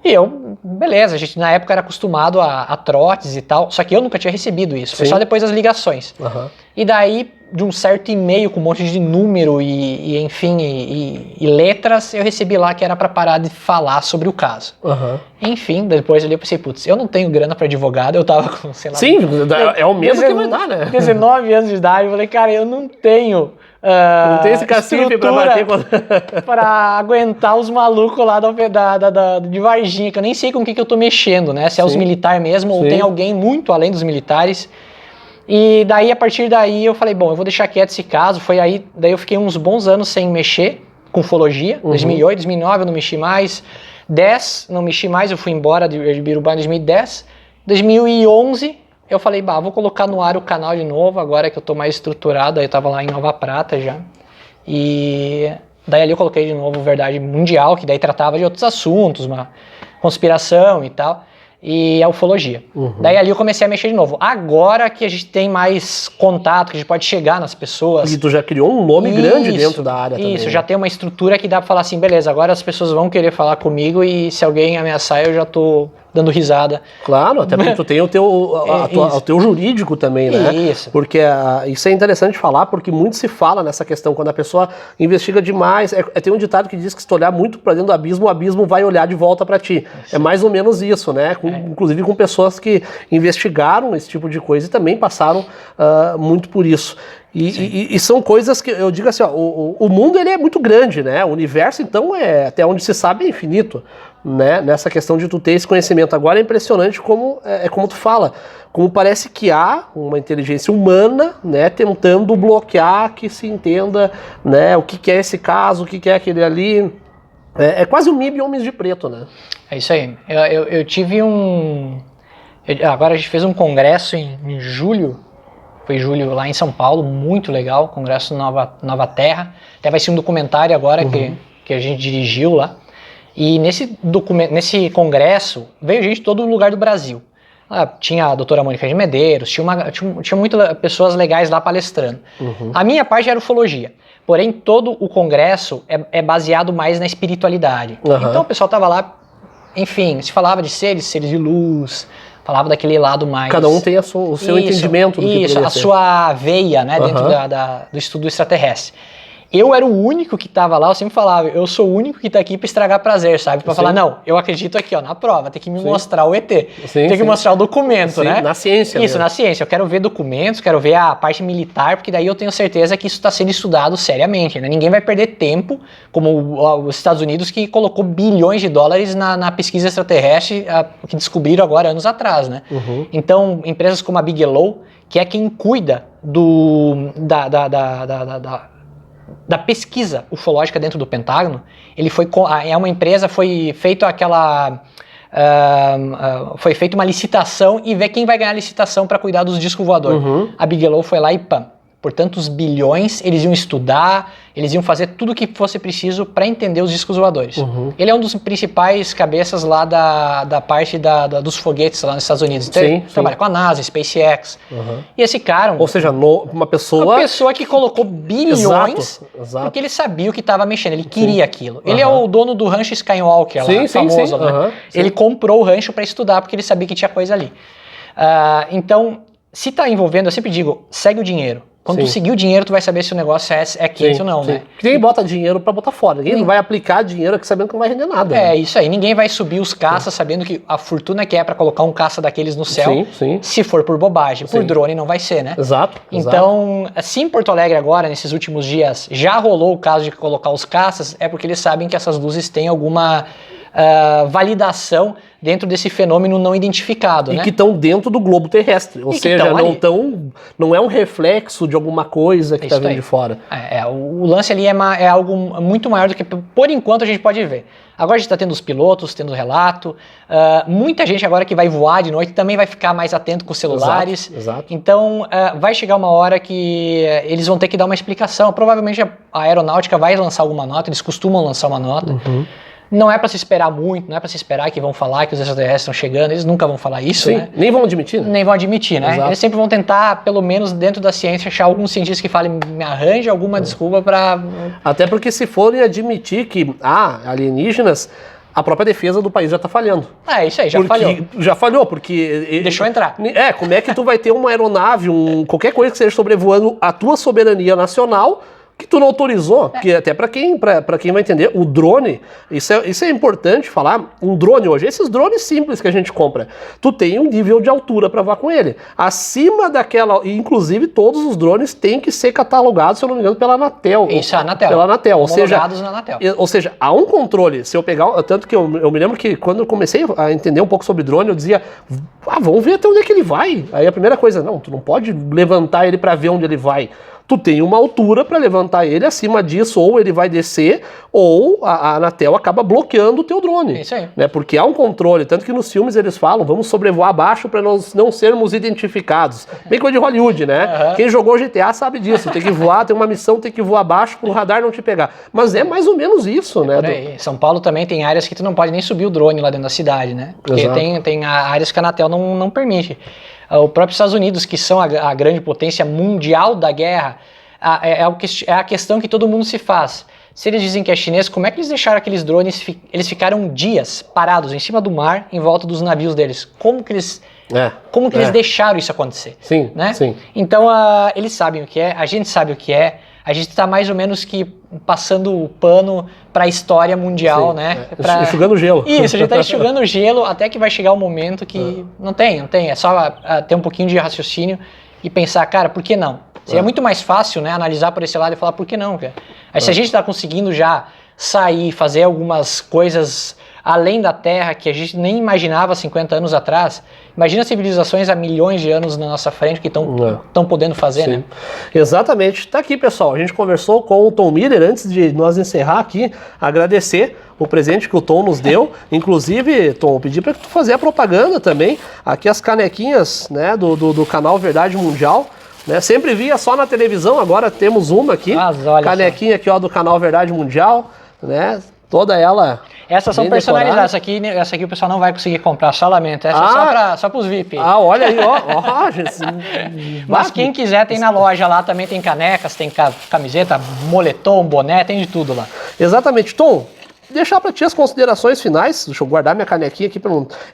Speaker 2: E eu, beleza, a gente na época era acostumado a trotes e tal, só que eu nunca tinha recebido isso, foi só depois das ligações. E daí, de um certo e-mail com um monte de número e letras, eu recebi lá que era pra parar de falar sobre o caso. Enfim, depois ali eu pensei, putz, eu não tenho grana pra advogado, eu tava com, sei lá...
Speaker 1: Sim, é o mesmo que vai dar, né?
Speaker 2: 19 anos de idade, eu falei, cara, eu não tenho...
Speaker 1: não tem esse cacife pra bater
Speaker 2: para aguentar os malucos lá de Varginha, que eu nem sei com o que eu tô mexendo, né? Se é os militares mesmo ou tem alguém muito além dos militares. E daí, a partir daí, eu falei, bom, eu vou deixar quieto esse caso. Daí eu fiquei uns bons anos sem mexer com ufologia. 2008, 2009 eu não mexi mais. 2010 não mexi mais, eu fui embora de Ibirubá em 2010. 2011... eu falei, vou colocar no ar o canal de novo, agora que eu tô mais estruturado, aí eu tava lá em Nova Prata já. E daí ali eu coloquei de novo Verdade Mundial, que daí tratava de outros assuntos, uma conspiração e tal, e a ufologia. Daí ali eu comecei a mexer de novo. Agora que a gente tem mais contato, que a gente pode chegar nas pessoas...
Speaker 1: E tu já criou um nome grande dentro da área também.
Speaker 2: Isso, já tem uma estrutura que dá pra falar assim, beleza, agora as pessoas vão querer falar comigo e se alguém ameaçar eu já tô... dando risada.
Speaker 1: Claro, até porque tu tem o teu jurídico também, né?
Speaker 2: Isso.
Speaker 1: Porque isso é interessante falar, porque muito se fala nessa questão, quando a pessoa investiga demais, tem um ditado que diz que se tu olhar muito pra dentro do abismo, o abismo vai olhar de volta pra ti. É mais ou menos isso, né? Inclusive com pessoas que investigaram esse tipo de coisa e também passaram muito por isso. E são coisas que, eu digo assim, o mundo ele é muito grande, né? O universo, então, até onde se sabe, é infinito, né? Nessa questão de tu ter esse conhecimento. Agora é impressionante como tu fala, como parece que há uma inteligência humana, né, tentando bloquear que se entenda, né, o que é esse caso, o que é aquele ali. É quase um MIB Homens de Preto, né? É
Speaker 2: isso aí. Eu tive agora a gente fez um congresso em julho. Foi julho lá em São Paulo, muito legal, congresso Nova Terra. Até vai ser um documentário agora que a gente dirigiu lá. E nesse congresso veio gente de todo lugar do Brasil. Tinha a doutora Mônica de Medeiros, tinha muitas pessoas legais lá palestrando. A minha parte era ufologia. Porém, todo o congresso é baseado mais na espiritualidade. Então o pessoal tava lá, enfim, se falava de seres de luz, falava daquele lado mais...
Speaker 1: Cada um tem o seu entendimento do que
Speaker 2: isso, a sua veia, né, dentro do estudo extraterrestre. Eu era o único que tava lá, eu sempre falava, eu sou o único que tá aqui pra estragar prazer, sabe? Pra falar, não, eu acredito aqui, ó, na prova, tem que me mostrar o ET, tem que mostrar o documento, né?
Speaker 1: Na ciência.
Speaker 2: Isso, na ciência. Eu quero ver documentos, quero ver a parte militar, porque daí eu tenho certeza que isso tá sendo estudado seriamente, né? Ninguém vai perder tempo, como os Estados Unidos, que colocou bilhões de dólares na pesquisa extraterrestre, que descobriram agora anos atrás, né? Então, empresas como a Bigelow, que é quem cuida da pesquisa ufológica dentro do Pentágono, é uma empresa, foi feita uma licitação e ver quem vai ganhar a licitação para cuidar dos discos voadores. A Bigelow foi lá e por tantos bilhões, eles iam estudar, eles iam fazer tudo o que fosse preciso para entender os discos voadores. Ele é um dos principais cabeças lá da parte dos foguetes lá nos Estados Unidos. Então, ele trabalha com a NASA, SpaceX. E esse cara...
Speaker 1: Ou seja, uma pessoa
Speaker 2: que colocou bilhões porque ele sabia o que estava mexendo, ele queria aquilo. Ele é o dono do rancho Skywalker lá, famoso. Né? Ele comprou o rancho para estudar porque ele sabia que tinha coisa ali. Então, se está envolvendo, eu sempre digo, segue o dinheiro. Quando tu seguir o dinheiro, tu vai saber se o negócio é quente ou não, né?
Speaker 1: Ninguém bota dinheiro pra botar fora. Ninguém vai aplicar dinheiro aqui sabendo que não vai render nada.
Speaker 2: É, isso aí. Ninguém vai subir os caças sabendo que a fortuna que é pra colocar um caça daqueles no céu, se for por bobagem. Por drone não vai ser, né?
Speaker 1: Exato.
Speaker 2: Então, se em Porto Alegre agora, nesses últimos dias, já rolou o caso de colocar os caças, é porque eles sabem que essas luzes têm alguma validação dentro desse fenômeno não identificado, né?
Speaker 1: E que estão dentro do globo terrestre, ou seja, não é um reflexo de alguma coisa que está vindo de fora.
Speaker 2: O lance ali é algo muito maior do que, por enquanto, a gente pode ver. Agora a gente está tendo os pilotos, tendo relato, muita gente agora que vai voar de noite também vai ficar mais atento com os celulares.
Speaker 1: Exato.
Speaker 2: Então, vai chegar uma hora que eles vão ter que dar uma explicação. Provavelmente a aeronáutica vai lançar alguma nota, eles costumam lançar uma nota. Não é para se esperar muito, não é para se esperar que vão falar que os extraterrestres estão chegando, eles nunca vão falar isso, né?
Speaker 1: Nem vão admitir, né?
Speaker 2: Nem vão admitir, né? Eles sempre vão tentar, pelo menos dentro da ciência, achar algum cientista que fale, me arranje alguma desculpa para...
Speaker 1: Até porque se forem admitir que há alienígenas, a própria defesa do país já está falhando.
Speaker 2: Isso aí, falhou.
Speaker 1: Já falhou, porque...
Speaker 2: Deixou entrar.
Speaker 1: Como é que tu vai ter uma aeronave, qualquer coisa que seja sobrevoando a tua soberania nacional... que tu não autorizou, porque até para quem vai entender, o drone, isso é importante falar, um drone hoje, esses drones simples que a gente compra, tu tem um nível de altura para voar com ele, acima daquela, inclusive todos os drones têm que ser catalogados, se eu não me engano, pela Anatel.
Speaker 2: Isso, a Anatel.
Speaker 1: Pela Anatel,
Speaker 2: na Anatel.
Speaker 1: Ou seja, há um controle, se eu pegar, tanto que eu me lembro que quando eu comecei a entender um pouco sobre drone, eu dizia, vamos ver até onde é que ele vai, aí a primeira coisa, não, tu não pode levantar ele para ver onde ele vai, tu tem uma altura para levantar ele, acima disso ou ele vai descer ou a Anatel acaba bloqueando o teu drone.
Speaker 2: Isso aí.
Speaker 1: Né? Porque há um controle, tanto que nos filmes eles falam, vamos sobrevoar abaixo para nós não sermos identificados. Bem coisa de Hollywood, né? Quem jogou GTA sabe disso, tem que voar, tem uma missão, tem que voar abaixo para o radar não te pegar. Mas é mais ou menos isso, né?
Speaker 2: São Paulo também tem áreas que tu não pode nem subir o drone lá dentro da cidade, né? Porque tem áreas que a Anatel não permite. O próprio Estados Unidos, que são a grande potência mundial da guerra, é a questão que todo mundo se faz. Se eles dizem que é chinês, como é que eles deixaram aqueles drones, eles ficaram dias parados em cima do mar, em volta dos navios deles? Como que eles deixaram isso acontecer?
Speaker 1: Sim,
Speaker 2: né?
Speaker 1: sim.
Speaker 2: Então, eles sabem o que é, a gente sabe o que é, a gente está mais ou menos que passando o pano para a história mundial, né?
Speaker 1: Enxugando gelo.
Speaker 2: Isso, a gente está enxugando gelo até que vai chegar o momento que não tem, é só ter um pouquinho de raciocínio e pensar, cara, por que não? Seria muito mais fácil, né, analisar por esse lado e falar, por que não, cara? Aí se a gente está conseguindo já sair, fazer algumas coisas além da Terra que a gente nem imaginava 50 anos atrás, imagina civilizações há milhões de anos na nossa frente que estão podendo fazer, né?
Speaker 1: Exatamente. Tá aqui, pessoal. A gente conversou com o Tom Miller antes de nós encerrar aqui, agradecer o presente que o Tom nos deu. Inclusive, Tom, pedi para tu fazer a propaganda também. Aqui as canequinhas, né, do canal Verdade Mundial. Né? Sempre via só na televisão, agora temos uma aqui, canequinha aqui ó, do canal Verdade Mundial, né? Toda ela.
Speaker 2: Essas são personalizadas, essa aqui o pessoal não vai conseguir comprar, só lamento. Essa é só para os VIP.
Speaker 1: Olha aí, ó.
Speaker 2: Mas quem quiser tem na loja lá, também tem canecas, tem camiseta, moletom, boné, tem de tudo lá.
Speaker 1: Exatamente. Tom, deixar para ti as considerações finais. Deixa eu guardar minha canequinha aqui.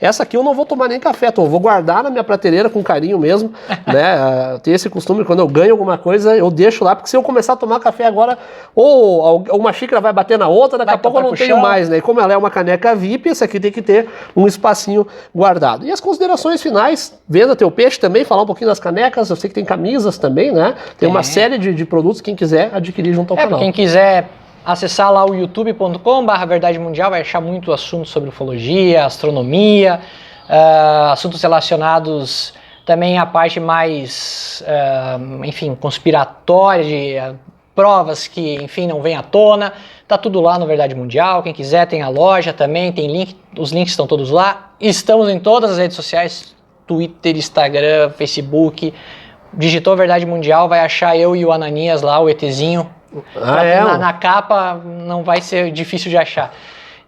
Speaker 1: Essa aqui eu não vou tomar nem café, Tom. Eu vou guardar na minha prateleira com carinho mesmo. Né? Tem esse costume, quando eu ganho alguma coisa, eu deixo lá, porque se eu começar a tomar café agora, ou uma xícara vai bater na outra, daqui a pouco eu não tenho mais, né? E como ela é uma caneca VIP, essa aqui tem que ter um espacinho guardado. E as considerações finais, venda teu peixe também, falar um pouquinho das canecas, eu sei que tem camisas também, né? Tem uma série de produtos, quem quiser adquirir junto ao canal.
Speaker 2: Quem quiser acessar lá o youtube.com/Verdade Mundial, vai achar muito assunto sobre ufologia, astronomia, assuntos relacionados também à parte mais, conspiratória, de provas que, enfim, não vêm à tona. Tá tudo lá no Verdade Mundial. Quem quiser tem a loja também, tem link, os links estão todos lá. Estamos em todas as redes sociais, Twitter, Instagram, Facebook. digitou Verdade Mundial, vai achar eu e o Ananias lá, o ETzinho. Na capa não vai ser difícil de achar.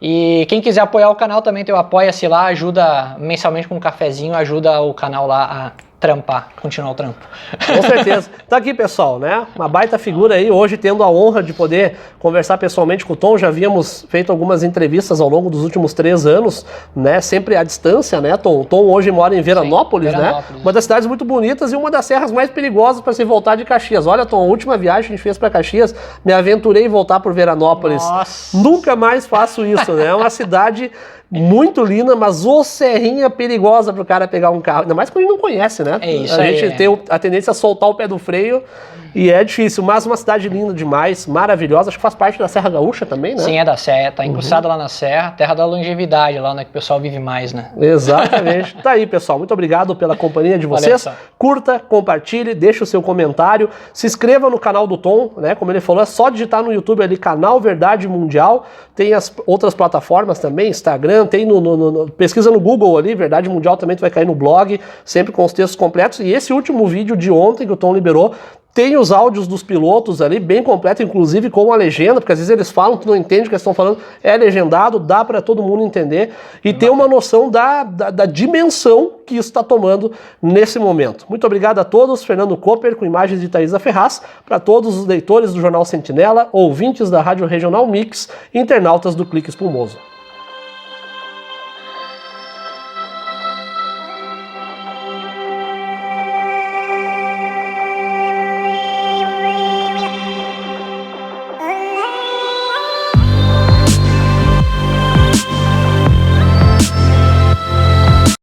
Speaker 2: E quem quiser apoiar o canal também tem o Apoia-se lá, ajuda mensalmente com um cafezinho, ajuda o canal lá a trampar, continuar o trampo.
Speaker 1: Com certeza. Tá aqui, pessoal, né? Uma baita figura aí, hoje tendo a honra de poder conversar pessoalmente com o Tom. Já havíamos feito algumas entrevistas ao longo dos últimos 3 anos, né? Sempre à distância, né, Tom? O Tom hoje mora em Veranópolis, né? Uma das cidades muito bonitas e uma das serras mais perigosas para se voltar de Caxias. Olha, Tom, a última viagem que a gente fez para Caxias, me aventurei em voltar por Veranópolis.
Speaker 2: Nossa.
Speaker 1: Nunca mais faço isso, né? É uma cidade muito linda, mas ô serrinha perigosa pro cara pegar um carro. Ainda mais quando ele não conhece, né?
Speaker 2: É isso
Speaker 1: a
Speaker 2: aí,
Speaker 1: gente tem a tendência a soltar o pé do freio e é difícil, mas uma cidade linda demais, maravilhosa. Acho que faz parte da Serra Gaúcha também, né?
Speaker 2: Sim, é da Serra, tá incrustada lá na Serra, terra da longevidade, lá onde o pessoal vive mais, né?
Speaker 1: Exatamente. Tá aí, pessoal. Muito obrigado pela companhia de vocês.
Speaker 2: Valeu,
Speaker 1: curta, compartilhe, deixe o seu comentário, se inscreva no canal do Tom, né? Como ele falou, é só digitar no YouTube ali, canal Verdade Mundial. Tem as outras plataformas também, Instagram, tem pesquisa no Google ali, Verdade Mundial também, tu vai cair no blog, sempre com os textos completos. E esse último vídeo de ontem que o Tom liberou, tem os áudios dos pilotos ali, bem completo, inclusive com a legenda, porque às vezes eles falam que não entende o que eles estão falando, é legendado, dá para todo mundo entender e ter uma noção da dimensão que isso está tomando nesse momento. Muito obrigado a todos, Fernando Cooper, com imagens de Thaisa Ferraz, para todos os leitores do Jornal Sentinela, ouvintes da Rádio Regional Mix, internautas do Clique Espumoso.